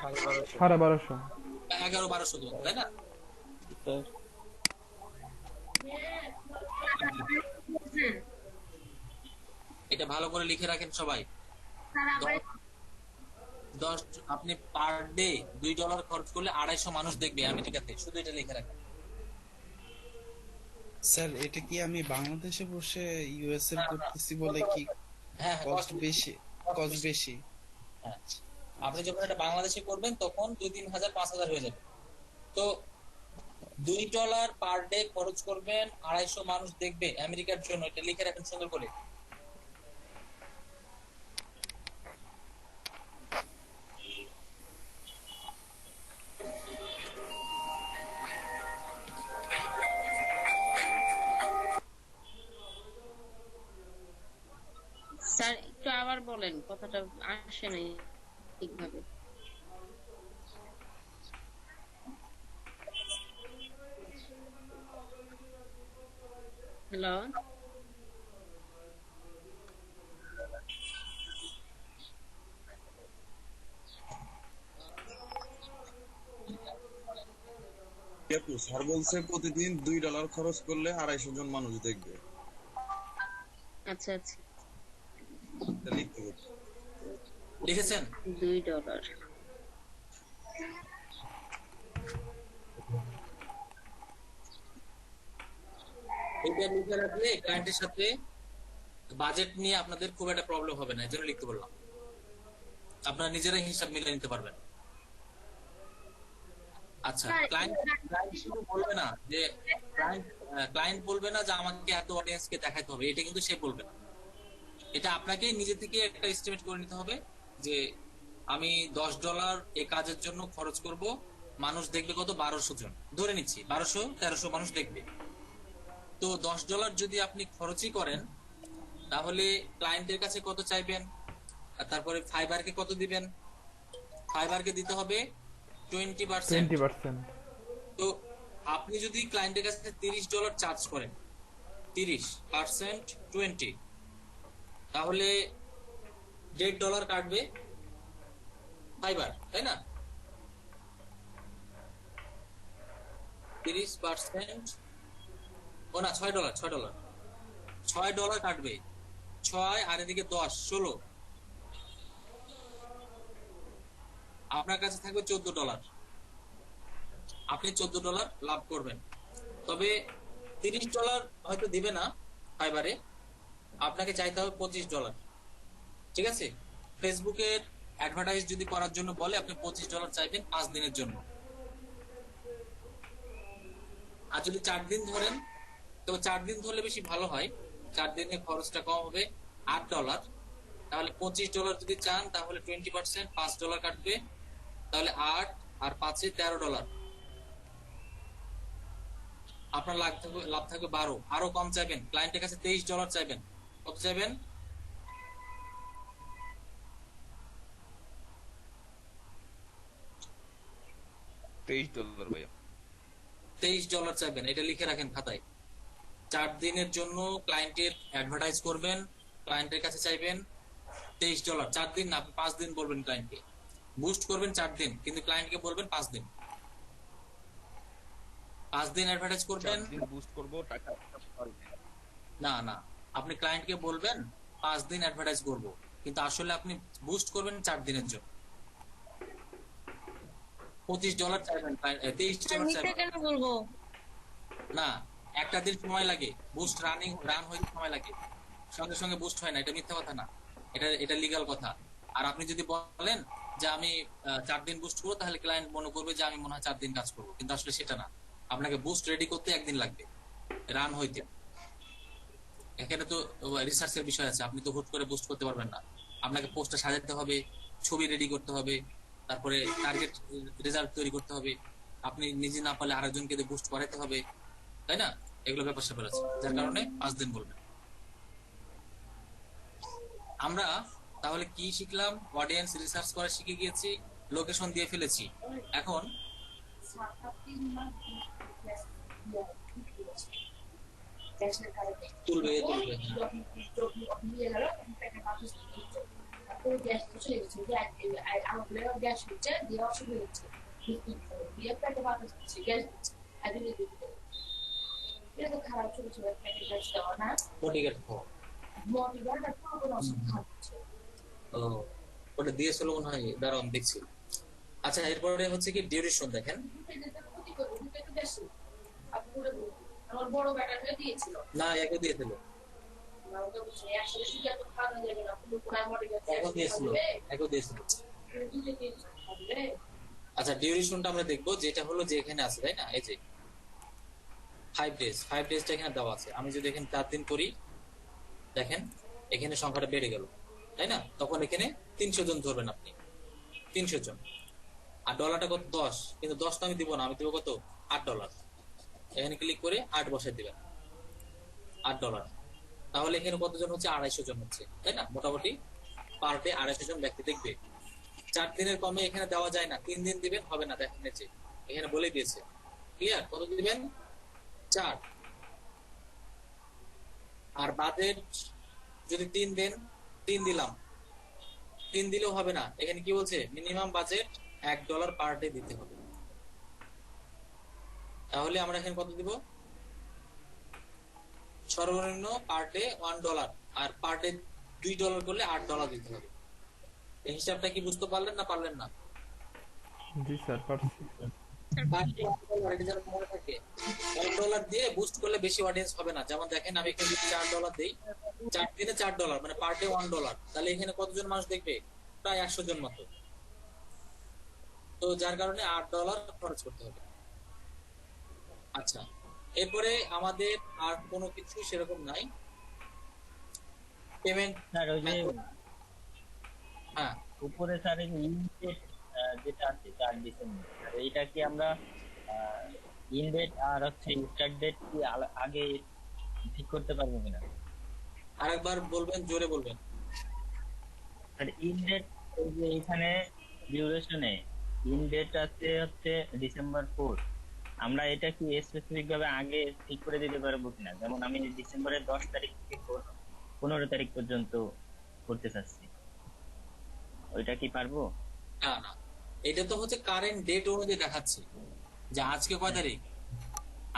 1250। 1100-1200 তাই না? এটা ভালো করে লিখে রাখেন সবাই। আপনি পার ডে $2 খরচ করলে 250 মানুষ দেখবে আমেরিকাতে, শুধু এটা লিখে রাখেন। স্যার এটা কি আমি বাংলাদেশে বসে ইউএস এর করতেছি বলে কি হ্যাঁ কস্ট বেশি? কস্ট বেশি। হ্যাঁ, আপনি যখন এটা বাংলাদেশে করবেন তখন 2-3 হাজার 5,000 হয়ে যাবে। তো $2 পার ডে খরচ করবেন, 250 মানুষ দেখবে আমেরিকার জন্য, এটা লিখে রাখেন সুন্দর করে। স্যার একটু আবার বলেন, কথাটা আসে নাই ঠিকভাবে। হ্যালো, স্যার বলছে প্রতিদিন $2 খরচ করলে 250 জন মানুষ দেখবে। আচ্ছা আচ্ছা, এটা লিখতে হবে। লিখেছেন? $2 এটা লিখে রাখলে ক্লায়েন্টের সাথে বাজেট নিয়ে আপনাদের খুব একটা প্রবলেম হবে না, এজন্য লিখতে বললাম। আপনারা নিজেরাই হিসাব মিলিয়ে নিতে পারবেন। আচ্ছা, ক্লায়েন্ট শুধু বলবে না যে ক্লায়েন্ট বলবে না যে আমাকে এত অডিয়েন্সকে দেখাতে হবে, এটা কিন্তু সে বলবে না। এটা আপনাকে নিজে থেকে একটা এস্টিমেট করে নিতে হবে যে আমি $10 এই কাজের জন্য খরচ করব, মানুষ দেখবে কত? 1200 জন ধরে নিচ্ছি, 1200-1300 মানুষ দেখবে। তো $10 যদি আপনি খরচই করেন তাহলে ক্লায়েন্টের কাছে কত চাইবেন, আর তারপরে ফাইবারকে কত দিবেন? ফাইবারকে দিতে হবে 20%। তো আপনি যদি ক্লায়েন্টের কাছে $30 চার্জ করেন, 30% 20, তাহলে $1.5 কাটবে ফাইবার, তাই না? 30% ও না, $6 কাটবে। 6 আর এদিকে 10, 16, আপনার কাছে থাকবে $14। আপনি $14 লাভ করবেন। তবে $30 হয়তো দিবে না ফাইবারে, আপনাকে চাইতে হবে $25। ঠিক আছে? ফেসবুকের অ্যাডভার্টাইজ যদি করার জন্য বলে আপনি $25 চাইবেন 5 দিনের জন্য। আর যদি 4 দিন ধরেন, তবে 4 দিন ধরলে বেশি ভালো হয়, 4 দিনে খরচটা কম হবে, $8। তাহলে $25 যদি চান তাহলে 20% $5 কাটবে, তাহলে 8 আর 5 $13। আপনার লাভ থাকবে 12। আরো কম চাইবেন, ক্লায়েন্টের কাছে $23 চাইবেন। কত চাইবেন? $23 ভাইয়া। $23 চাইবেন, এটা লিখে রাখেন খাতায়। 4 দিনের জন্য ক্লায়েন্টের অ্যাডভার্টাইজ করবেন, ক্লায়েন্টের কাছে চাইবেন $23। 4 দিন না, আপনি 5 দিন বলবেন ক্লায়েন্টকে। বুস্ট করবেন 4 দিন, কিন্তু ক্লায়েন্টকে বলবেন 5 দিন। 5 দিন অ্যাডভার্টাইজ করবেন, 4 দিন বুস্ট করব, টাকা না না, আপনি ক্লায়েন্টকে বলবেন 5 দিন অ্যাডভার্টাইজ করব, কিন্তু আসলে আপনি বুস্ট করবেন 4 দিনের জন্য। $25 চাইবেন, $23 চাইবেন কেন বলবো? না, একটা দিন সময় লাগে, বুস্ট রান হইতে সময় লাগে, সঙ্গে সঙ্গে বুস্ট হয় না, এটা মিথ্যা কথা না, এটা লিগ্যাল কথা। আর আপনি যদি বলেন যে আমি 4 দিন বুস্ট করবো, তাহলে ক্লায়েন্ট মনে করবে যে আমি মনে হয় 4 দিন কাজ করবো, কিন্তু আসলে সেটা না। আপনাকে বুস্ট রেডি করতে 1 দিন লাগবে, রান হইতে। এখানে তো রিসার্চের বিষয় আছে, আপনি তো হুট করে বুস্ট করতে পারবেন না। আপনাকে পোস্টটা সাজাতে হবে, ছবি রেডি করতে হবে, তারপরে টার্গেট রেজাল্ট তৈরি করতে হবে, আপনি নিজে না পারলে আরেকজনকে দিয়ে বুস্ট করাতে হবে, তাই না? এগুলো ব্যাপার স্যাপার আছে, যার কারণে 5 দিন বলবেন। আমরা তাহলে কি শিখলাম? অডিয়েন্স রিসার্চ করা শিখে গিয়েছি, লোকেশন দিয়ে ফেলেছি। এখন তুলবে ওটা দিয়েছিল মনে হয়, দাঁড়ান দেখছি। আচ্ছা, এরপরে হচ্ছে কি ডিউরেশন দেখেন। না, একে দিয়েছিল, আচ্ছা ডিউরেশনটা আমরা দেখবো, যেটা হলো যে এখানে আছে, তাই না? এই যে 5 ডেজটা এখানে দেওয়া আছে। আমি যদি এখানে 4 দিন করি, দেখেন এখানে সংখ্যাটা বেড়ে গেল, তাই না? তখন এখানে 300 জন ধরবেন আপনি, 300 জন। আর ডলারটা কত? 10, কিন্তু 10 তো আমি দিব না, আমি দিব কত? $8। এখানে ক্লিক করে 8 বসাই দিবেন, $8। তাহলে এখানে কতজন হচ্ছে? 250 জন হচ্ছে, তাই না? মোটামুটি পার ডে 250 জন ব্যক্তি দেখবে। 4 দিনের কমে এখানে দেওয়া যায় না, 3 দিন দিবেন, হবে না, দেখেন নিচে এখানে বলে দিয়েছে, ক্লিয়ার? কত দিবেন? 4। আর বাজেট যদি 3 দেন, 3 দিলাম, 3 দিলেও হবে না, এখানে কি বলছে? মিনিমাম বাজেট $1 পার ডে দিতে হবে। তাহলে আমরা এখানে কত দিব? সর্বনিম্ন পার ডে $1, আর পার ডে $2 করলে $8 দিতে হবে। এই হিসাবটা কি বুঝতে পারলেন না পারলেন না? জি স্যার, পারছি। $1 দিয়ে বুস্ট করলে বেশি অডিয়েন্স হবে না। যেমন দেখেন আমি এখানে $4 দিই, 4 দিনে $4 মানে পার ডে $1, তাহলে এখানে কতজন মানুষ দেখবে? প্রায় 100 জন মতো। তো যার কারণে $8 খরচ করতে হবে। আচ্ছা, এরপরে আমাদের আর কোনো কিছু সেরকম নাই। পেমেন্ট স্যার ওই যে হ্যাঁ, উপরে স্যার এই যে ইনডেট যেটা আছে 4 ডিসেম্বর, এইটা কি আমরা ইনডেট আর হচ্ছে স্টার্ট ডেট কি আগে ঠিক করতে পারবো কিনা? আরেকবার বলবেন, জোরে বলবেন। আর ইনডেট এই যে এখানে ডিউরেশনে ইনডেট আছে হচ্ছে ডিসেম্বর 4, আমরা এটা কি স্পেসিফিক ভাবে আগে ঠিক করে দিতে পারবো কিনা? যেমন আমি ডিসেম্বরের 10 তারিখ থেকে 15 তারিখ পর্যন্ত করতে চাচ্ছি, ওইটা কি পারবো? না না, এটা তো হচ্ছে কারেন্ট ডেট অনুযায়ী দেখাচ্ছে যে আজকে কয় তারিখ,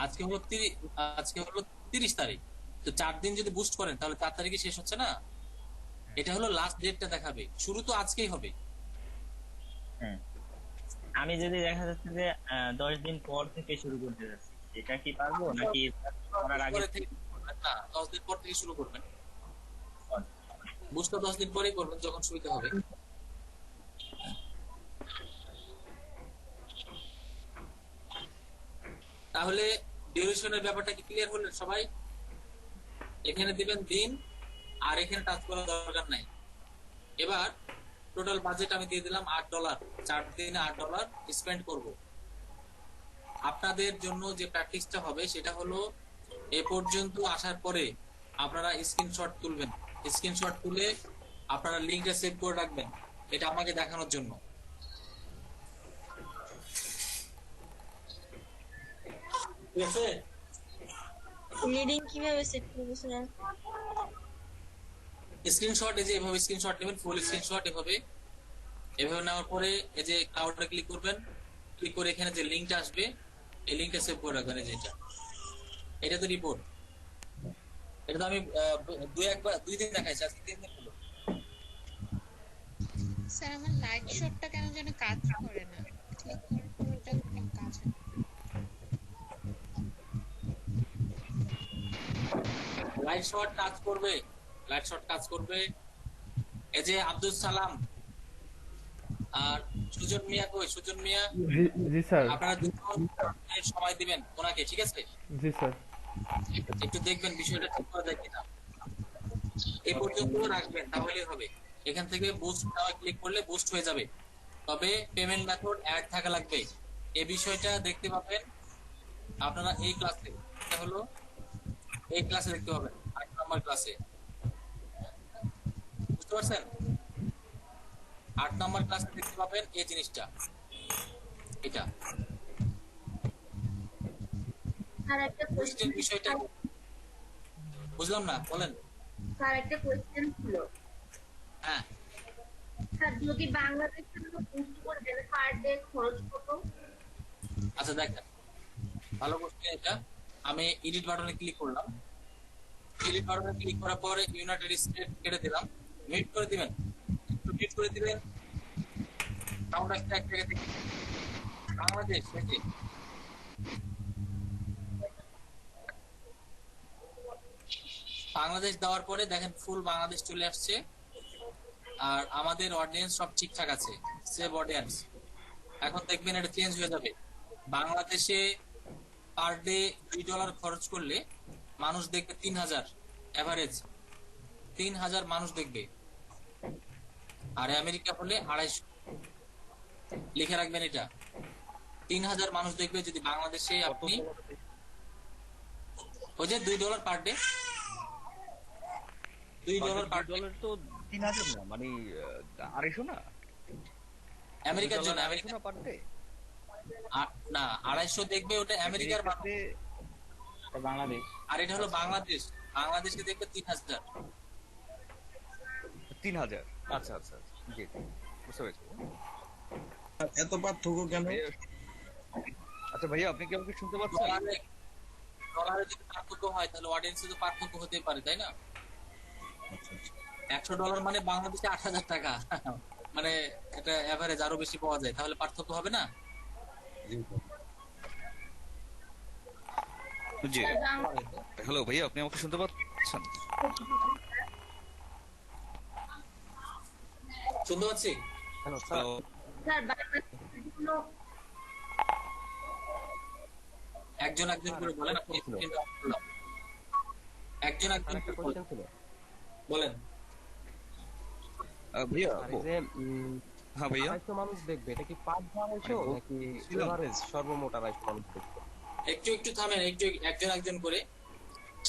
আজকে হলো 30 তারিখ। তো 4 দিন যদি বুস্ট করেন তাহলে 4 তারিখে শেষ হচ্ছে না? এটা হলো লাস্ট ডেটটা দেখাবে, শুরু তো আজকেই হবে। হ্যাঁ, আমি যদি দেখা যাচ্ছে যে 10 দিন পর থেকে শুরু করতে যাচ্ছি, এটা কি পারবো নাকি করার আগে? না, 10 দিন পর থেকে শুরু করবেন, বুস্টটা 10 দিন পরেই করবেন, যখন সুবিধা হবে। তাহলে ডিউরেশনের ব্যাপারটা কি ক্লিয়ার হলো সবাই? এখানে দিবেন দিন, আর এখানে টাচ করার দরকার নাই। এবার টোটাল বাজেট আমি দিয়ে দিলাম $8, 4 দিনে $8 স্পেন্ড করব। আপনাদের জন্য যে প্র্যাকটিসটা হবে সেটা হলো এ পর্যন্ত আসার পরে আপনারা স্ক্রিনশট তুলবেন, স্ক্রিনশট তুলে আপনারা লিংকটা সেভ করে রাখবেন, এটা আমাকে দেখানোর জন্য। ঠিক আছে? লিডিং কিভাবে সেট করব স্যার? স্ক্রিনশট এই যে এভাবে স্ক্রিনশট নেবেন, ফুল স্ক্রিনশট এভাবে নেওয়ার পরে এই যে ক্লাউডে ক্লিক করবেন, ক্লিক করে এখানে যে লিংকটা আসবে এই লিংকটা সেভ করে রাখবেন। এই যে এটা তো রিপোর্ট, এটা তো আমি 2 দিন দেখাইছি, আজকে 3 দিন হলো। স্যার আমার লাইট শটটা কেন যেন কাজ করে না, ক্লিক করার পর লাইট শট কাজ করবে, লাইট শট কাজ করবে। এই যে আব্দুল সালাম আর সুজন মিয়া, কই সুজন মিয়া? জি স্যার। আপনারা দুজন সময় দিবেন ওনাকে, ঠিক আছে? জি স্যার। একটু দেখবেন বিষয়টা ঠিক করা যায় কিনা, এই পর্যন্ত রাখবেন তাহলেই হবে। এখান থেকে বুস্ট নাও ক্লিক করলে বুস্ট হয়ে যাবে, তবে পেমেন্ট মেথড অ্যাড থাকা লাগবে। এই বিষয়টা দেখতে পাবেন আপনারা এই ক্লাসে, এটা হলো এই ক্লাসে দেখতে পাবেন, 8 নম্বর ক্লাসে, বুঝতে পারছেন? 8 নম্বর ক্লাসে দেখতে পাবেন এই জিনিসটা, এটা বুস্টের বিষয়টা। বুঝলাম না, বলেন। স্যার একটা কোশ্চেন ছিল। হ্যাঁ স্যার যদি বাংলাদেশে বুস্ট করে দেন পার ডে খরচ কত? আচ্ছা দেখেন, ভালো কোশ্চেন এটা। আমি এডিট বাটনে ক্লিক করলাম, এডিট বাটনে ক্লিক করার পরে ইউনাইটেড স্টেট কেটে দিলাম, মিউট করে দিবেন, একটু মিউট করে দিবেন। সাউন্ড আসছে এক জায়গা থেকে। বাংলাদেশ থেকে বাংলাদেশ দেওয়ার পরে দেখেন ফুল বাংলাদেশ চলে আসছে, আর আমাদের অডিয়েন্স সব ঠিকঠাক আছে, সেভ অডিয়েন্স। এখন দেখবেন এটা চেঞ্জ হয়ে যাবে। বাংলাদেশে পার ডে $2 খরচ করলে মানুষ দেখবে 3000, এভারেজ 3000 মানুষ দেখবে। আর আমেরিকা হলে 250। লিখে রাখবেন এটা, 3000 মানুষ দেখবে যদি বাংলাদেশে আপনি ওই যে $2 পার ডে, $2 পার ডে তো 3000 না, মানে 250 না আমেরিকার জন্য। আমেরিকা না পার ডে না, 250 দেখবে, ওটা আমেরিকার মানুষ। বাংলাদেশ। আর এটা হলো বাংলাদেশ, বাংলাদেশকে দেখবে 3000। 3000। আচ্ছা আচ্ছা, জি বুঝতে পেরেছি। এত পার্থক্য কেন? আচ্ছা ভাইয়া, আপনি কি আমাকে শুনতে পাচ্ছেন? ডলারে যদি পার্থক্য হয় তাহলে অডিয়েন্সে তো পার্থক্য হতে পারে, তাই না? $100 মানে বাংলাদেশে 8000 টাকা, মানে এটা এভারেজ আরো বেশি পাওয়া যায়, তাহলে পার্থক্য হবে না? জি। হ্যালো ভাইয়া, আপনি আমাকে শুনতে পাচ্ছেন? শুনতে পাচ্ছি। হ্যালো। স্যার বাংলাদেশের জন্য একজন একজন করে বলেন, আপনি একজন একজন করে বলেন। ভাইয়া যে হ্যাঁ ভাইয়া, 250 মানুষ দেখবে, এটা কি পার ডে 250 নাকি এভারেজ সর্বমোট 250 মানুষ দেখবে? একটু একটু থামেন, একটু একজন একজন করে।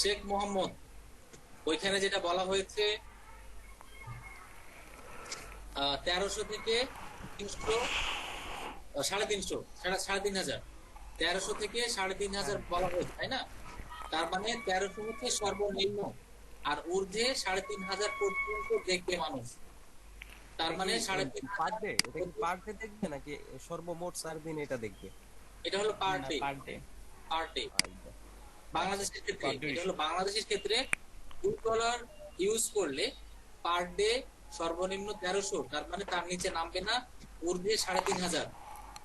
শেখ মোহাম্মদ, ওইখানে যেটা বলা হয়েছে 1300 থেকে 300, 350, 3500, 1300 থেকে 3500 বলা হয়েছে, তাই না? তার মানে 1300 হচ্ছে সর্বনিম্ন, আর ঊর্ধ্বে 3500 পর্যন্ত দেখবে মানুষ। তার মানে 3500 পার ডে, এটা কি পার ডে দেখবে নাকি সর্বমোট 4 দিন এটা দেখবে? এটা হলো per day, per day. Per day. বাংলাদেশের ক্ষেত্রে এটা হলো, বাংলাদেশের ক্ষেত্রে $2 ইউজ করলে পার ডে সর্বনিম্ন 1300, তার মানে তার নিচে নামবে না, ঊর্ধ্বে 3500।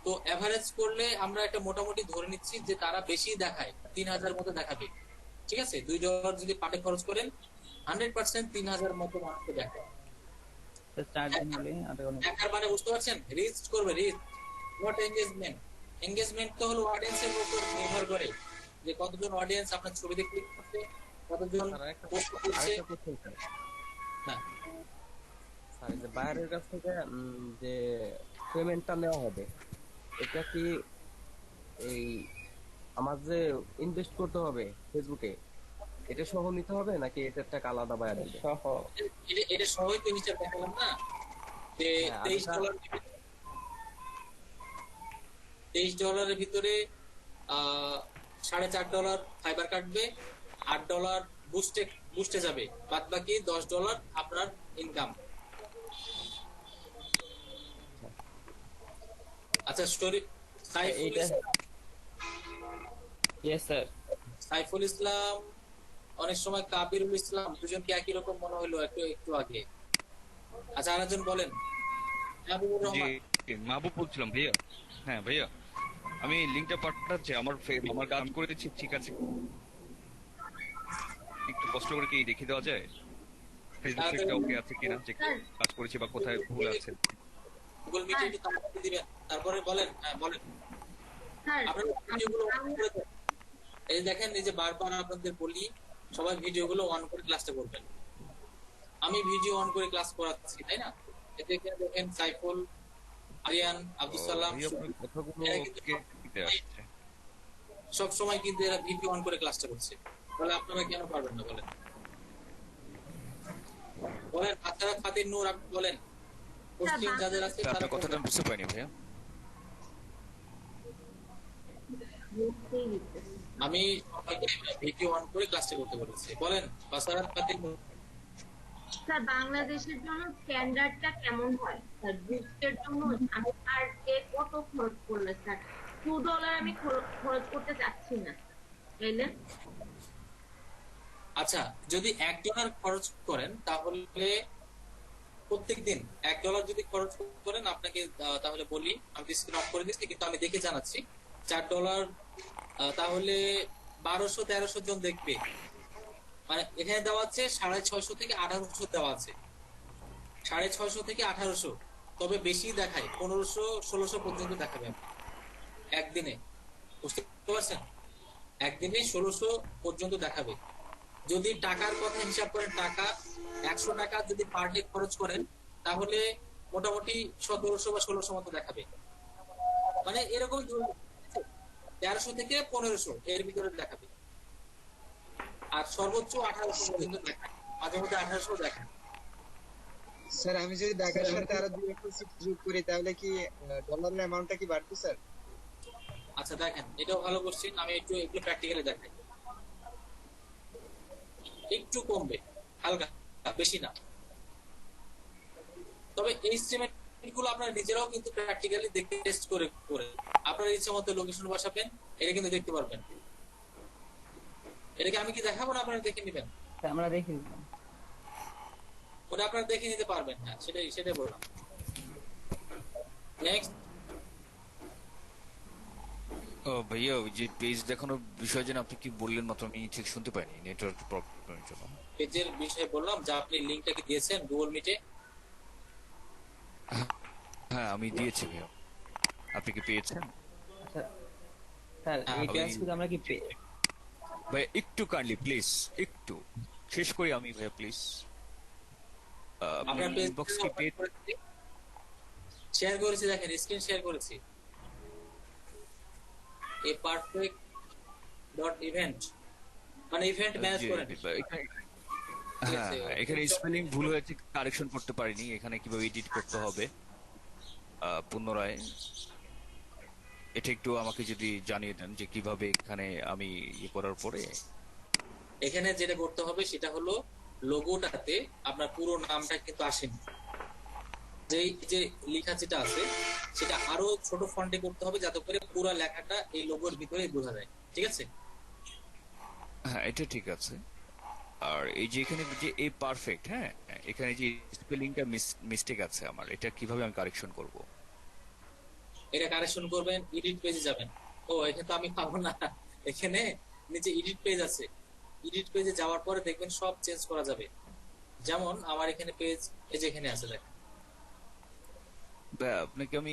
তো এভারেজ করলে আমরা একটা মোটামুটি ধরে নিচ্ছি যে তারা বেশি দেখায়, 3000 মতো দেখাবে, ঠিক আছে? $2 যদি পাটে খরচ করেন 100% 3000 মতো মানুষকে দেখায়। দেখার মানে বুঝতে পারছেন? রিচ করবে, রিচ, নট এঙ্গেজমেন্ট। এঙ্গেজমেন্ট তো হলো অডিয়েন্সের উপর নির্ভর করে যে কতজন অডিয়েন্স আপনার ছবিতে ক্লিক করছে, কতজন পোস্ট করছে। হ্যাঁ স্যার, এই যে বাইরের কাছ থেকে যে পেমেন্টটা নেওয়া হবে, এটা কি এই আমার যে ইনভেস্ট করতে হবে ফেসবুকে, এটা সহ নিতে হবে নাকি এটার টাকা আলাদা বাইরে দিবে? সহ। এটা সবাই তো হিসাব দেখালাম না যে $23 ভিতরে $4.5 ফাইবার কাটবে, $8 বুস্টে যাবে, বাদ বাকি $10 আপনার ইনকাম। আচ্ছা, স্টোরি সাইফুল ইসলাম, অনেক সময় কাবিরুল ইসলাম, দুজনকে একই রকম মনে হলো একটু আগে। আচ্ছা, আরেকজন বলেন। মাহবুবুর রহমান। জি, মাহবুব বলছিলাম ভাইয়া। হ্যাঁ ভাইয়া, আমি লিংকটা পাঠাচ্ছি, আমার গান করে দিচ্ছি, ঠিক আছে? একটু কষ্ট করে কি দেখিয়ে দেওয়া যায় ফেসবুক পেজটা ওকে আছে কিনা, যে কাজ করেছি বা কোথায় ভুল আছে? গুগল মিটে একটু তাড়াতাড়ি দিবেন, তারপরে বলেন। হ্যাঁ বলেন। স্যার আপনারা ভিডিওগুলো অন করে দেন। এই দেখেন, এই যে বারবার আপনাদের বলি সবাই ভিডিওগুলো অন করে ক্লাসটা করবেন। আমি ভিডিও অন করে ক্লাস করাচ্ছি, তাই না? এতে দেখেন সাইফুল, আরিয়ান, আব্দুল সালাম সব সময় কিন্তু এরা ভিডিও অন করে ক্লাসটা করছে। তাহলে আপনারা কেন পারবেন না বলেন? বলেন আপনারা ফাতির নূর, আপনি বলেন পোস্টিং যাদের আছে তারা আপনার কথাটা আমি বুঝতে পারিনি ভাইয়া। আমি ভিডিও অন করে ক্লাসটা করতে বলেছি। বলেন বাসারাত ফাতির নূর। স্যার বাংলাদেশের জন্য স্ট্যান্ডার্ডটা কেমন হয় স্যার? বুস্টের জন্য আমি পার ডে কত খরচ করলে স্যার? $2 আমি খরচ করতে চাচ্ছি না, তাইলে? আচ্ছা, যদি $1 খরচ করেন তাহলে প্রত্যেকদিন $1 যদি খরচ করেন আপনাকে, তাহলে বলি আমি স্ক্রিন অফ করে দিচ্ছি, কিন্তু আমি দেখে জানাচ্ছি। $4 তাহলে 1200-1300 জন দেখবে। মানে এখানে দেওয়া আছে 650 থেকে 1800 দেওয়া আছে, 650 থেকে 1800, তবে বেশি দেখায় 1500-1600 পর্যন্ত দেখাবে একদিনে। বুঝতে পারছেন? একদিনে 1600 পর্যন্ত দেখাবে। যদি টাকার কথা হিসাব করেন, টাকা 100 টাকা যদি পার ডে খরচ করেন তাহলে মোটামুটি 1700 বা 1600 মতো দেখাবে। মানে এরকম 1300 থেকে 1500 এর ভিতরে দেখাবে। আর সর্বোচ্চ 1800 পর্যন্ত দেখায়, মাঝে মধ্যে 1800 দেখায়। স্যার আমি যদি ঢাকার সাথে আরো 2-1 যোগ করি তাহলে কি ডলারের অ্যামাউন্টটা কি বাড়বে স্যার? আচ্ছা দেখেন, এটাও ভালো কোশ্চেন। আমি একটু প্র্যাকটিক্যালি দেখাই। একটু কমবে, হালকা, বেশি না। তবে এই এস্টিমেট গুলো আপনারা নিজেরাও কিন্তু প্র্যাকটিক্যালি দেখে টেস্ট করে আপনার ইচ্ছা মতো লোকেশন বসাবেন, এটা কিন্তু দেখতে পারবেন। এটাকে আমি কি দেখাবো না, আপনারা দেখে নেবেন? আমরা দেখে নিলাম। ওটা আপনারা দেখে নিতে পারবেন। হ্যাঁ, সেটাই বললাম। নেক্সট। ও ভাইয়া, ওই যে পেজ দেখানোর বিষয় যেন আপনি কি বললেন মাত্র, আমি ঠিক শুনতে পাইনি নেটওয়ার্ক প্রবলেমের জন্য। পেজের বিষয়ে বললাম যে আপনি লিংকটাকে দিয়েছেন গুগল মিটে। হ্যাঁ আমি দিয়েছি ভাইয়া, আপনি কি পেয়েছেন? আচ্ছা স্যার, এই ক্লাস থেকে আমরা কি ভাই একটু কাইন্ডলি প্লিজ একটু শেষ করি আমি ভাইয়া প্লিজ। আপনার পেজ ইনবক্স কি পেজ শেয়ার করেছি, দেখেন স্ক্রিন শেয়ার করেছি। এই পারফেক্ট ডট ইভেন্ট মানে ইভেন্ট ম্যানেজ করেন। হ্যাঁ, এখানে স্পেলিং ভুল হয়েছে, কারেকশন করতে পারিনি। এখানে কিভাবে এডিট করতে হবে পুনরায়, এটা একটু আমাকে যদি জানিয়ে দেন যে কিভাবে এখানে আমি ইয়ে করার পরে। এখানে যেটা করতে হবে সেটা হলো লোগোটাতে আপনার পুরো নামটা কিন্তু আসেনি। যে লেখা যেটা আছে সেটা আরো ছোট ফন্টে করতে হবে, যাতে করে পুরো লেখাটা এই লোগোর ভিতরে বোঝা যায়। ঠিক আছে? হ্যাঁ এটা ঠিক আছে। আর এই যে এখানে যে এই পারফেক্ট, হ্যাঁ এখানে যে স্পেলিংটা মিস্টেক আছে আমার, এটা কিভাবে আমি কারেকশন করব? এটা কারেকশন করবেন, এডিট পেজে যাবেন। ও এখানে তো আমি পাবো না, এখানে নিচে এডিট পেজ আছে। এডিট পেজে যাওয়ার পরে দেখবেন সব চেঞ্জ করা যাবে। যেমন আমার এখানে পেজ এই যে এখানে আছে, দেখেন আপনাকে আমি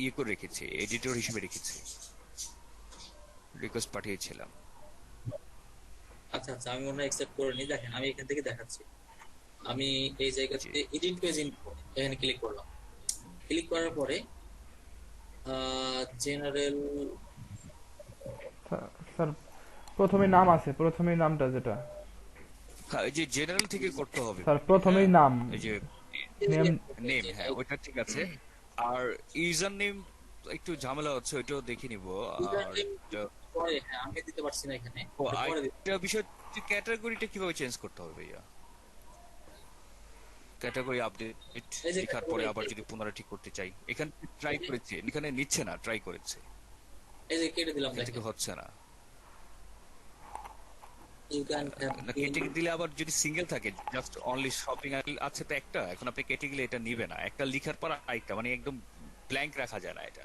ইয়ে করে রেখেছি, এডিটর হিসেবে রেখেছি, রিকোয়েস্ট পাঠিয়েছিলাম। আচ্ছা আচ্ছা, আমি মনে অ্যাকসেপ্ট করে নি। দেখেন আমি এখান থেকে দেখাচ্ছি। আমি এই জায়গাতে এডিট পেজ ইনফো এখানে ক্লিক করলাম। ক্লিক করার পরে জেনারেল, স্যার প্রথমে নাম আছে, প্রথমে নামটা যেটা হ্যাঁ এই যে জেনারেল থেকে করতে হবে স্যার, প্রথমেই নাম, এই যে নেম, হ্যাঁ ওইটা ঠিক আছে। আর ইউজার নেম একটু ঝামেলা হচ্ছে, ওইটাও দেখে নিব। আর পরে আমি দিতে পারছি না এখানে। এটা বিষয় ক্যাটাগরিটা কিভাবে চেঞ্জ করতে হবে ভাইয়া? ক্যাটাগরি আপডেট লেখার পরে আবার যদি পুনরায় ঠিক করতে চাই, এখানে ট্রাই করেছি, এখানে নিচ্ছে না, ট্রাই করেছে, এই যে কেটে দিলাম, থেকে হচ্ছে না। কেটে দিলে আবার যদি সিঙ্গেল থাকে, জাস্ট অনলি শপিং আছে তো একটা, এখন আপনি কেটে গেলে এটা নিবে না। একটা লিখার পর আরেকটা, মানে একদম ব্ল্যাঙ্ক রাখা যায় না। এটা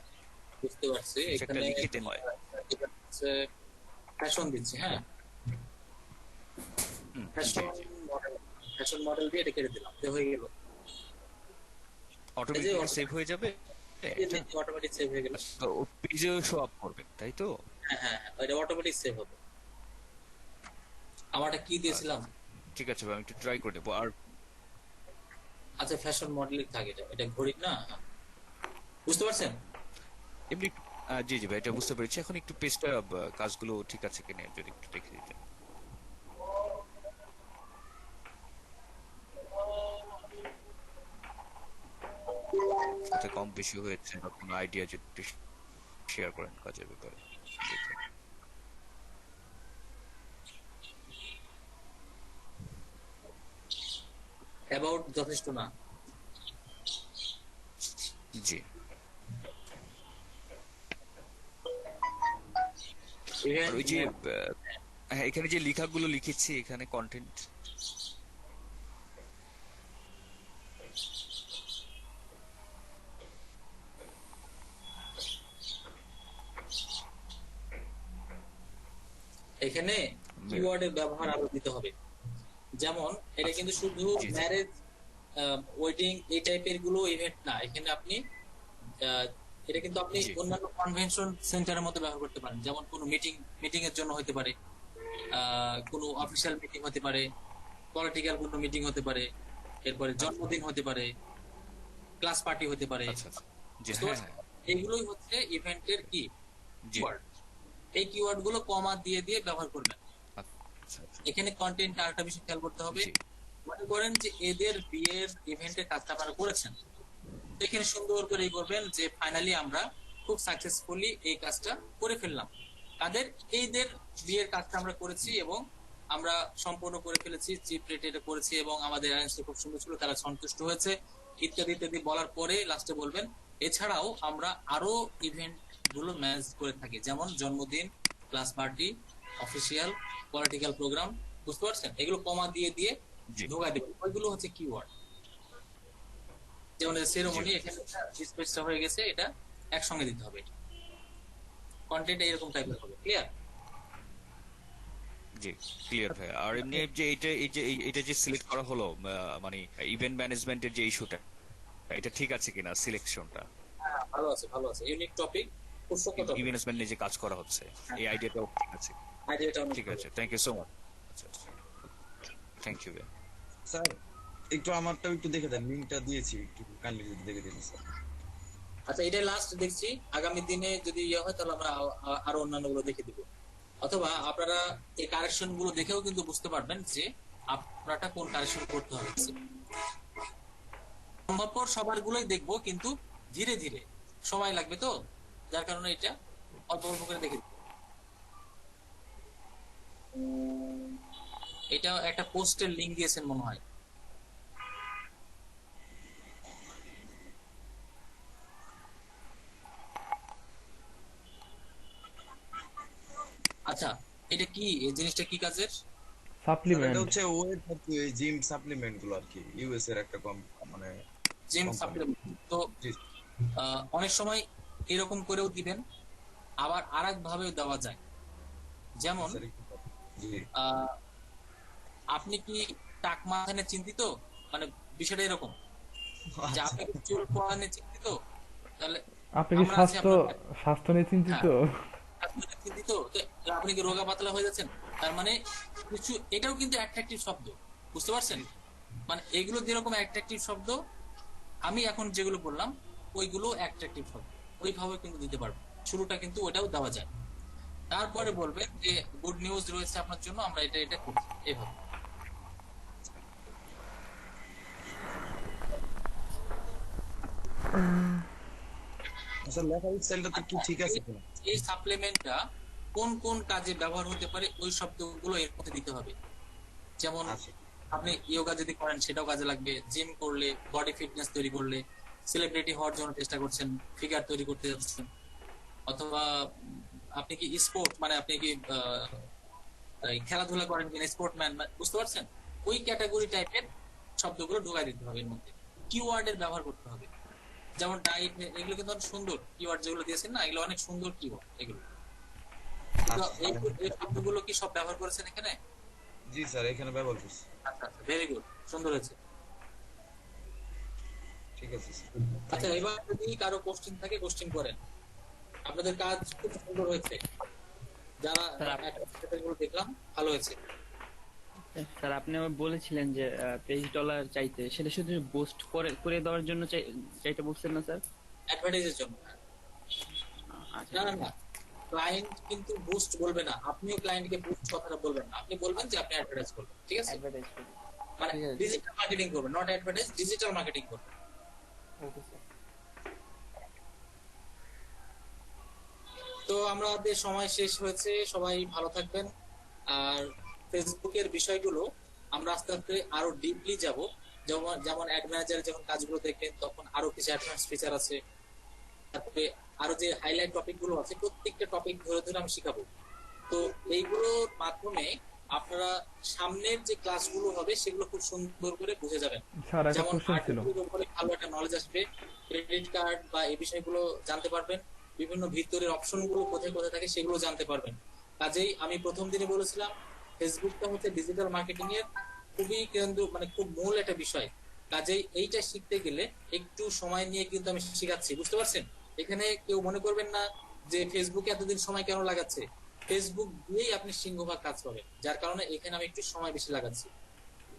বুঝতে পারছি। এখানে লিখিতে নয়, ফ্যাশন দিচ্ছি। হ্যাঁ ফ্যাশন মডেল, ফ্যাশন মডেল দিয়ে এটা কেটে দিলাম, তো হয়ে গেল। অটোমেটিক্যালি সেভ হয়ে যাবে, অটোমেটিক সেভ হয়ে গেল, তো পেজেও শো আপ করবে, তাই তো? হ্যাঁ হ্যাঁ হ্যাঁ, এটা অটোমেটিক সেভ হবে। আমারটা কি দিয়েছিলাম? ঠিক আছে ভাই, আমি একটু ট্রাই করে দেবো। আর আচ্ছা, ফ্যাশন মডেলিং থাকে, এটা ঘড়ি না, বুঝতে পারছেন? এমনি জি জি ভাই, এটা বুঝতে পেরেছি। এখন একটু পেজটা কাজগুলো ঠিক আছে কিনা যদি একটু দেখে দিতেন। কোথায় কম বেশি হয়েছে বা কোনো আইডিয়া যদি শেয়ার করেন কাজের ব্যাপারে। অ্যাবাউট যথেষ্ট না। জি, আর ওই যে হ্যাঁ, এখানে যে লেখাগুলো লিখেছি, এখানে কন্টেন্ট এখানে কিওয়ার্ডের ব্যবহার আরো দিতে হবে। যেমন এটা কিন্তু শুধু ম্যারেজ, ওয়েডিং এই টাইপের গুলো ইভেন্ট না, এখানে আপনি এটা কিন্তু আপনি অন্যান্য কনভেনশন সেন্টারের মধ্যে ব্যবহার করতে পারেন। যেমন কোনো মিটিং এর জন্য হতে পারে, কোনো অফিসিয়াল মিটিং হতে পারে, পলিটিক্যাল কোনো মিটিং হতে পারে, এরপরে জন্মদিন হতে পারে, ক্লাস পার্টি হতে পারে। এইগুলোই হচ্ছে ইভেন্টের কি কিওয়ার্ড। এই কিওয়ার্ড গুলো কমা দিয়ে দিয়ে ব্যবহার করবেন। এখানে কন্টেন্ট আরেকটা বিষয় খেয়াল করতে হবে। মনে করেন যে এদের বিয়ের ইভেন্টের কাজটা আপনারা করেছেন, এখানে সুন্দর করে করবেন যে ফাইনালি আমরা খুব সাকসেসফুলি এই কাজটা করে ফেললাম। তাদের এইদের বিয়ের কাজটা আমরা করেছি এবং আমরা সম্পূর্ণ করে ফেলেছি, চিপ রেট এটা করেছি এবং আমাদের অ্যারেঞ্জটা খুব সুন্দর ছিল, তারা সন্তুষ্ট হয়েছে, ইত্যাদি ইত্যাদি বলার পরে লাস্টে বলবেন এছাড়াও আমরা আরো ইভেন্ট গুলো ম্যানেজ করে থাকি, যেমন জন্মদিন, class party, official, political program. বুঝতে পারছেন? এগুলো কমা দিয়ে দিয়ে ঢোকা দেবেন, ওইগুলো হচ্ছে কিওয়ার্ড। যেমন সেরেমনি, এখানে স্পেসটা হয়ে গেছে, এটা একসঙ্গে দিতে হবে। কন্টেন্ট এরকম টাইপের হবে। ক্লিয়ার? জি ক্লিয়ার ভাই। আর এমনি যে এটা যে সিলেক্ট করা হলো, মানে ইভেন্ট ম্যানেজমেন্টের যে ইস্যুটা, এটা ঠিক আছে কিনা সিলেকশনটা? হ্যাঁ, ভালো আছে, ভালো আছে। ইউনিক টপিক, খুব সুন্দর টপিক। ইভেন্ট ম্যানেজমেন্ট নিয়ে যে কাজ করা হচ্ছে, এই আইডিয়াটাও ঠিক আছে। আইডিয়াটাও ঠিক আছে, থ্যাংক ইউ সো মাচ। আচ্ছা, থ্যাংক ইউ ভাই। স্যার একটু আমারটাও একটু দেখে দেন, লিংকটা দিয়েছি, একটু কাইন্ডলি যদি দেখে দিন স্যার। আচ্ছা, এটা লাস্ট দেখছি, আগামী দিনে যদি ইয়ে হয় তাহলে আমরা আরো অন্যান্য গুলো দেখে দিব। অথবা আপনারা এই কারেকশন গুলো দেখেও কিন্তু বুঝতে পারবেন যে আপনারটা কোন কারেকশন করতে হবে। সম্ভবপর সবার গুলোই দেখবো, কিন্তু ধীরে ধীরে সময় লাগবে, তো যার কারণে এটা অল্প অল্প করে দেখে দিব। এটা একটা পোস্টের লিংক দিয়েছেন মনে হয়। আচ্ছা, এটা কি, এই জিনিসটা কি কাজের? সাপ্লিমেন্ট। এটা হচ্ছে ওয়েব জিম সাপ্লিমেন্ট গুলো আর কি, ইউএস এর একটা মানে জিম সাপ্লিমেন্ট। তো অনেক সময় এরকম করেও দিবেন, আবার আরেক ভাবেও দেওয়া যায়। যেমন আপনি কি টাক মাথানে চিন্তিত, মানে বিষয়টা এরকম যে আপনি কি চুল পড়া নিয়ে চিন্তিত, তাহলে আপনি কি স্বাস্থ্য নিয়ে চিন্তিত? চিন্তিত, আপনি কি রোগা পাতলা হয়ে যাচ্ছেন, তার মানে কিছু, এটাও কিন্তু অ্যাট্রাকটিভ শব্দ। বুঝতে পারছেন? মানে এগুলো যেরকম অ্যাট্রাকটিভ শব্দ, আমি এখন যেগুলো বললাম ওইগুলো অ্যাট্রাকটিভ শব্দ, ওইভাবে কিন্তু দিতে পারবো। শুরুটা কিন্তু ওটাও দেওয়া যায়। তারপরে বলবেন যে গুড নিউজ রয়েছে আপনার জন্য, আমরা এটা এটা করছি, এইভাবে। আচ্ছা, লেখার স্টাইলটা তো কি ঠিক আছে কিনা? এই সাপ্লিমেন্টটা কোন কোন কাজে ব্যবহার হতে পারে ওই শব্দগুলো এর মধ্যে দিতে হবে। যেমন আপনি ইয়োগা যদি করেন সেটাও কাজে লাগবে, জিম করলে, বডি ফিটনেস তৈরি করলে, সেলিব্রিটি হওয়ার জন্য চেষ্টা করছেন, ফিগার তৈরি করতে যাচ্ছেন, অথবা আপনি কি স্পোর্ট, মানে আপনি কি খেলাধুলা করেন কিনা, স্পোর্টম্যান, বুঝতে পারছেন? ওই ক্যাটাগরি টাইপের শব্দগুলো ঢোকাই দিতে হবে এর মধ্যে, কিওয়ার্ডের ব্যবহার করতে হবে। যেমন ডায়েট, এগুলো কিন্তু অনেক সুন্দর কিওয়ার্ড যেগুলো দিয়েছেন না, এগুলো অনেক সুন্দর কিওয়ার্ড। এগুলো এই শব্দগুলো কি সব ব্যবহার করেছেন এখানে? জি স্যার এখানে ব্যবহার করছি। আচ্ছা আচ্ছা, ভেরি গুড, সুন্দর হয়েছে। ঠিক আছে স্যার। আচ্ছা, এবার যদি কারো কোশ্চেন থাকে কোশ্চেন করেন। আপনাদের কাজ খুব সুন্দর হয়েছে, যারা গুলো দেখলাম ভালো হয়েছে। স্যার আপনি আমার বলেছিলেন যে $23 চাইতে, সেটা শুধু বুস্ট করে করে দেওয়ার জন্য চাইতে বলছেন না স্যার? অ্যাডভার্টাইজের জন্য। না না না, ক্লায়েন্ট কিন্তু বুস্ট বলবে না, আপনিও ক্লায়েন্টকে বুস্ট কথাটা বলবেন না, আপনি বলবেন যে আপনি অ্যাডভার্টাইজ করবেন, ঠিক আছে? মানে ডিজিটাল মার্কেটিং করবেন, নট অ্যাডভার্টাইজ, ডিজিটাল মার্কেটিং করবেন। Okay sir. তো আমাদের সময় শেষ হয়েছে, সবাই ভালো থাকবেন। আর ফেসবুকের বিষয়গুলো আমরা আস্তে আস্তে আরো ডিপলি যাব, যেমন যেমন অ্যাড ম্যানেজার যখন কাজগুলো দেখবেন তখন আরো কিছু অ্যাডভান্স ফিচার আছে, তারপরে আরো যে হাইলাইট টপিক গুলো আছে প্রত্যেকটা টপিক ধরে ধরে আমি শিখাবো। তো এইগুলোর মাধ্যমে আপনারা সামনের যে ক্লাসগুলো হবে সেগুলো খুব সুন্দর করে বুঝে যাবেন। স্যার একটা যেমন কোশ্চেন ছিল। উপরে ভালো একটা নলেজ আসবে, ক্রেডিট কার্ড বা এই বিষয়গুলো জানতে পারবেন, বিভিন্ন ভিতরের অপশনগুলো কোথায় কোথায় থাকে সেগুলো জানতে পারবেন। কাজেই আমি প্রথম দিনে বলেছিলাম ফেসবুকটা হচ্ছে ডিজিটাল মার্কেটিং এর খুবই কেন্দ্র, মানে খুব মূল একটা বিষয়। কাজেই এইটা শিখতে গেলে একটু সময় নিয়ে কিন্তু আমি শিখাচ্ছি, বুঝতে পারছেন? এখানে কেউ মনে করবেন না যে ফেসবুকে এতদিন সময় কেন লাগাচ্ছে, ফেসবুক দিয়েই আপনি সিংহভাগ কাজ পাবেন, যার কারণে এখানে আমি একটু সময় বেশি লাগাচ্ছি।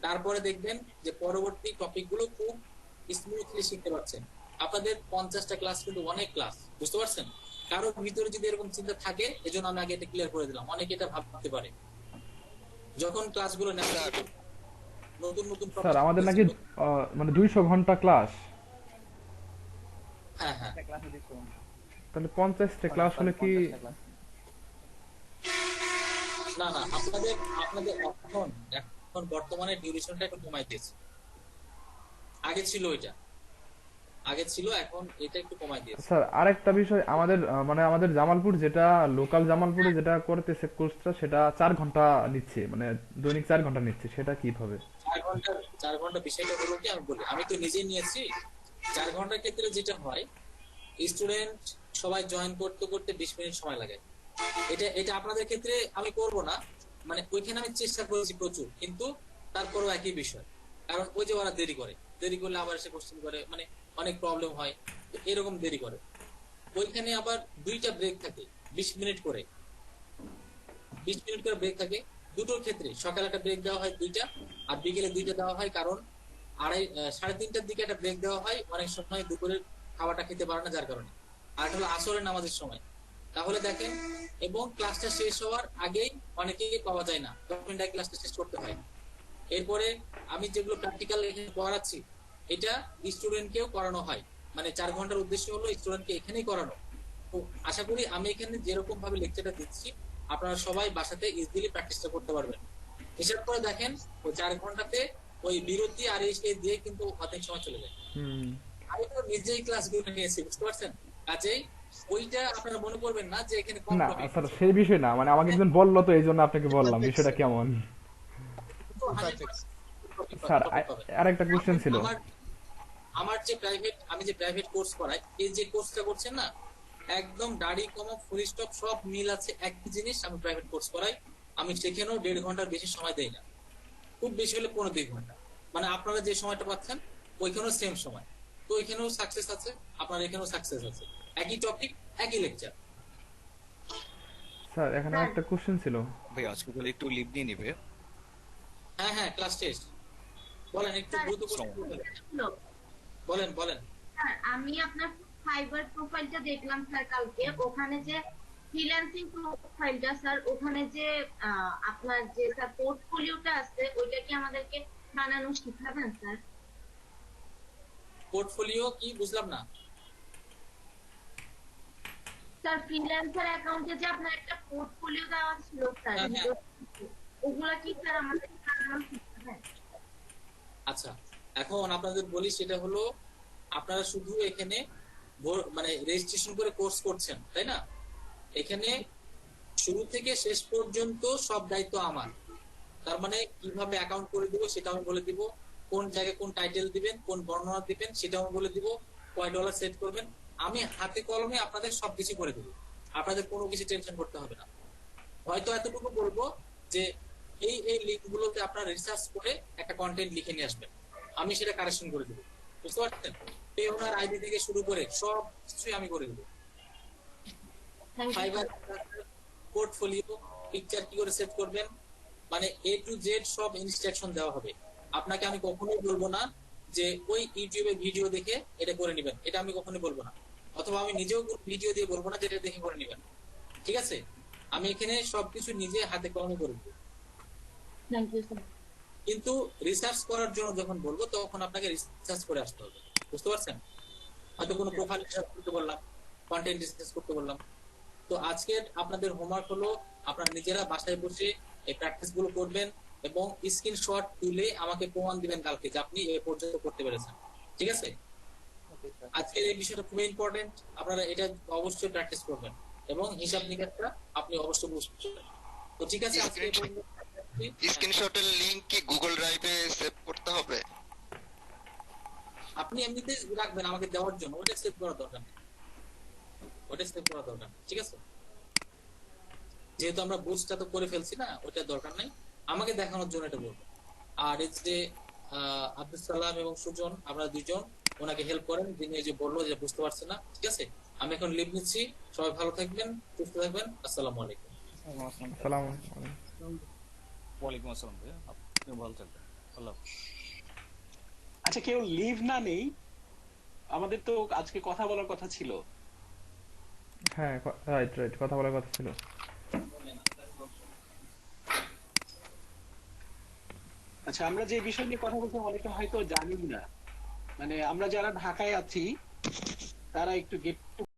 তারপরে দেখবেন যে পরবর্তী টপিকগুলো খুব স্মুথলি শিখতে পারছেন। আপনাদের 50টা ক্লাস কিন্তু অনেক ক্লাস, বুঝতে পারছেন? কারো ভিতরে যদি এরকম চিন্তা থাকে, এজন্য আমি আগে এটা ক্লিয়ার করে দিলাম, অনেকে এটা ভাবতে পারে যখন ক্লাসগুলো নেওয়া নতুন নতুন স্যার আমাদের নাকি মানে 200 ঘন্টা ক্লাস। হ্যাঁ হ্যাঁ, তাহলে 50টা ক্লাস হলে কি? না না, আপনাদের আপনাদের এখন বর্তমানে ডিউরেশনটা একটু কমাই দিয়েছে। আগে ছিল এটা, আগে ছিল, এখন এটা একটু কমাই দিয়েছে। স্যার আরেকটা বিষয়, আমাদের মানে আমাদের জামালপুর যেটা লোকাল জামালপুরে যেটা করতেছে কোর্সটা, সেটা 4 ঘন্টা নিচ্ছে, মানে দৈনিক 4 ঘন্টা নিচ্ছে, সেটা কিভাবে? 4 ঘন্টা বিষয়টা হলো কি, আমি বলি, আমি তো নিজেই নিয়েছি। 4 ঘন্টার ক্ষেত্রে যেটা হয়, স্টুডেন্ট সবাই জয়েন করতে করতে 20 মিনিট সময় লাগে। এটা এটা আপনাদের ক্ষেত্রে আমি করব না, মানে ওইখানে আমি চেষ্টা করেছি প্রচুর, কিন্তু তারপরেও একই বিষয়, কারণ ওই যে ওরা দেরি করে, দেরি করলে আবার এসে কোশ্চেন করে, মানে অনেক প্রবলেম হয়, তো এরকম দেরি করে। ওইখানে আবার 2টা ব্রেক থাকে 20 মিনিট করে, 20 মিনিট করে ব্রেক থাকে দুটোর ক্ষেত্রে। সকালে একটা ব্রেক দেওয়া হয় 2টা, আর বিকেলে 2টা দেওয়া হয়, কারণ 3:30টার দিকে একটা ব্রেক দেওয়া হয়, অনেক সময় দুপুরের খাওয়াটা খেতে পারে না, যার কারণে। আর হলো আসরের নামাজের সময়। তাহলে দেখেন, এবং ক্লাসটা শেষ হওয়ার আগেই অনেকেই পাওয়া যায় না, 10 মিনিট আগে ক্লাসটা শেষ করতে হয়। এরপরে আমি যেগুলো প্র্যাকটিক্যাল এখানে করাচ্ছি, এটা স্টুডেন্টকেও করানো হয়, মানে 4 ঘন্টার উদ্দেশ্য হলো স্টুডেন্টকে এখানেই করানো। তো আশা করি আমি এখানে যেরকম ভাবে লেকচারটা দিচ্ছি আপনারা সবাই বাসাতে ইজিলি প্র্যাকটিসটা করতে পারবেন। হিসাব করে দেখেন, ওই 4 ঘন্টাতে ওই বিরতি আর এসে দিয়ে কিন্তু অনেক সময় চলে যায়। আমি তো নিজেই ক্লাসগুলো নিয়েছি, বুঝতে পারছেন? কাজেই ওইটা আপনারা মনে করবেন না যে এখানে কম না টপিক। স্যার সেই বিষয় না, মানে আমাকে একজন বললো তো এইজন্য আপনাকে বললাম বিষয়টা কেমন। স্যার আরেকটা কোশ্চেন ছিল। আমার যে প্রাইভেট, আমি যে প্রাইভেট কোর্স করাই, এই যে কোর্সটা করছেন না, একদম দাড়ি কমা ফুল স্টপ সব মিল আছে, একই জিনিস। আমি প্রাইভেট কোর্স করাই, আমি সেখানেও 1.5 ঘন্টার বেশি সময় দেই না, খুব বেশি হলে 1.5 ঘন্টা। মানে আপনারা যে সময়টা পাচ্ছেন ওইখানেও সেম সময়, তো ওইখানেও সাকসেস আছে, আপনার এখানেও সাকসেস আছে, একই টপিক একই লেকচার। স্যার এখানে একটা কোশ্চেন ছিল। ভাই আজকে বলে একটু লিভ নিয়ে নিবে। হ্যাঁ হ্যাঁ, ক্লাস টেস্ট বলেন, একটু দ্রুত বলেন বলেন। স্যার আমি আপনার ফাইবার প্রোফাইলটা দেখলাম স্যার কালকে, ওখানে যে ফ্রিল্যান্সিং প্রোফাইলটা স্যার, ওখানে যে আপনার যে স্যার পোর্টফোলিওটা আছে, ওইটা কি আমাদেরকে বানানো শিখাবেন স্যার? পোর্টফোলিও কি, বুঝলাম না স্যার। ফ্রিল্যান্সার অ্যাকাউন্টে যে আপনার একটা পোর্টফোলিও দেওয়া ছিল স্যার, ওগুলা কি স্যার আমাদের বানানো শিখাবেন? আচ্ছা, এখন আপনাদের বলি, সেটা হলো আপনারা শুধু এখানে মানে রেজিস্ট্রেশন করে কোর্স করছেন, তাই না? এখানে শুরু থেকে শেষ পর্যন্ত সব দায়িত্ব আমার। তার মানে কিভাবে অ্যাকাউন্ট করে দিব সেটা আমি বলে দিব, কোন জায়গায় কোন টাইটেল দিবেন, কোন বর্ণনা দিবেন সেটাও আমি বলে দিব, কয় ডলার সেট করবেন, আমি হাতে কলমে আপনাদের সবকিছু করে দেব। আপনাদের কোনো কিছু টেনশন করতে হবে না। হয়তো এতটুকু বলবো যে এই লিঙ্ক গুলোতে আপনারা রিসার্চ করে একটা কন্টেন্ট লিখে নিয়ে আসবেন, আমি সেটা কারেকশন করে দেবো। বুঝতে পারছেন? পে ওনার আইডি থেকে শুরু করে সব কিছুই আমি করে দেবো। ফাইবার পোর্টফোলিও, পিকচার কি করে সেট করবেন, মানে A to Z সব ইনস্ট্রাকশন দেওয়া হবে। আপনাকে আমি কখনোই বলবো না যে ওই ইউটিউবে ভিডিও দেখে এটা করে নেবেন, এটা আমি কখনোই বলবো না। অথবা আমি নিজেও ভিডিও দিয়ে বলবো না যে এটা দেখে করে নেবেন। ঠিক আছে? আমি এখানে সবকিছু নিজে হাতে কলমে করে দেবো। কিন্তু রিসার্চ করার জন্য যখন বলবো তখন আপনাকে রিসার্চ করে আসতে হবে। বুঝতে পারছেন? হয়তো কোনো প্রোফাইল রিসার্চ করতে বললাম, কন্টেন্ট রিসার্চ করতে বললাম। তো আজকে আপনাদের হোমওয়ার্ক হলো আপনারা নিজেরা বাসায় বসে এই প্র্যাকটিস গুলো করবেন এবং স্ক্রিনশট তুলে আমাকে প্রমাণ দিবেন কালকে যে আপনি এ পর্যন্ত করতে পেরেছেন। ঠিক আছে? আজকের এই বিষয়টা খুবই ইম্পর্টেন্ট, আপনারা এটা অবশ্যই প্র্যাকটিস করবেন এবং হিসাব নিকাশটা আপনি অবশ্যই বুঝবেন। তো ঠিক আছে, আজকে স্ক্রিনশটের লিংক কি গুগল ড্রাইভে সেভ করতে হবে? আপনি এমনিতে রাখবেন আমাকে দেওয়ার জন্য, ওটা সেভ করা দরকার নেই, ওটা সেভ করা দরকার নেই। ঠিক আছে? যেহেতু আমরা বুস্টটা তো করে ফেলছি না, ওটা দরকার নাই, আমাকে দেখানোর জন্য এটা বলবো। আর এই যে আব্দুল সালাম এবং সুজন, আপনারা দুইজন ওনাকে হেল্প করেন, যিনি এই যে বললো যে বুঝতে পারছে না। ঠিক আছে, আমি এখন লিভ নিচ্ছি, সবাই ভালো থাকবেন, সুস্থ থাকবেন। আসসালামু আলাইকুম। আসসালামু আলাইকুম। ওয়ালাইকুম আসসালাম ভাইয়া, আপনি ভালো থাকবেন। আল্লাহ হাফেজ। আচ্ছা, কেউ লিভ না নেই, আমাদের তো আজকে কথা বলার কথা ছিল। হ্যাঁ, রাইট, কথা বলার কথা ছিল। আচ্ছা, আমরা যে বিষয় নিয়ে কথা বলছি অনেকে হয়তো জানি না, মানে আমরা যারা ঢাকায় আছি তারা একটু গেট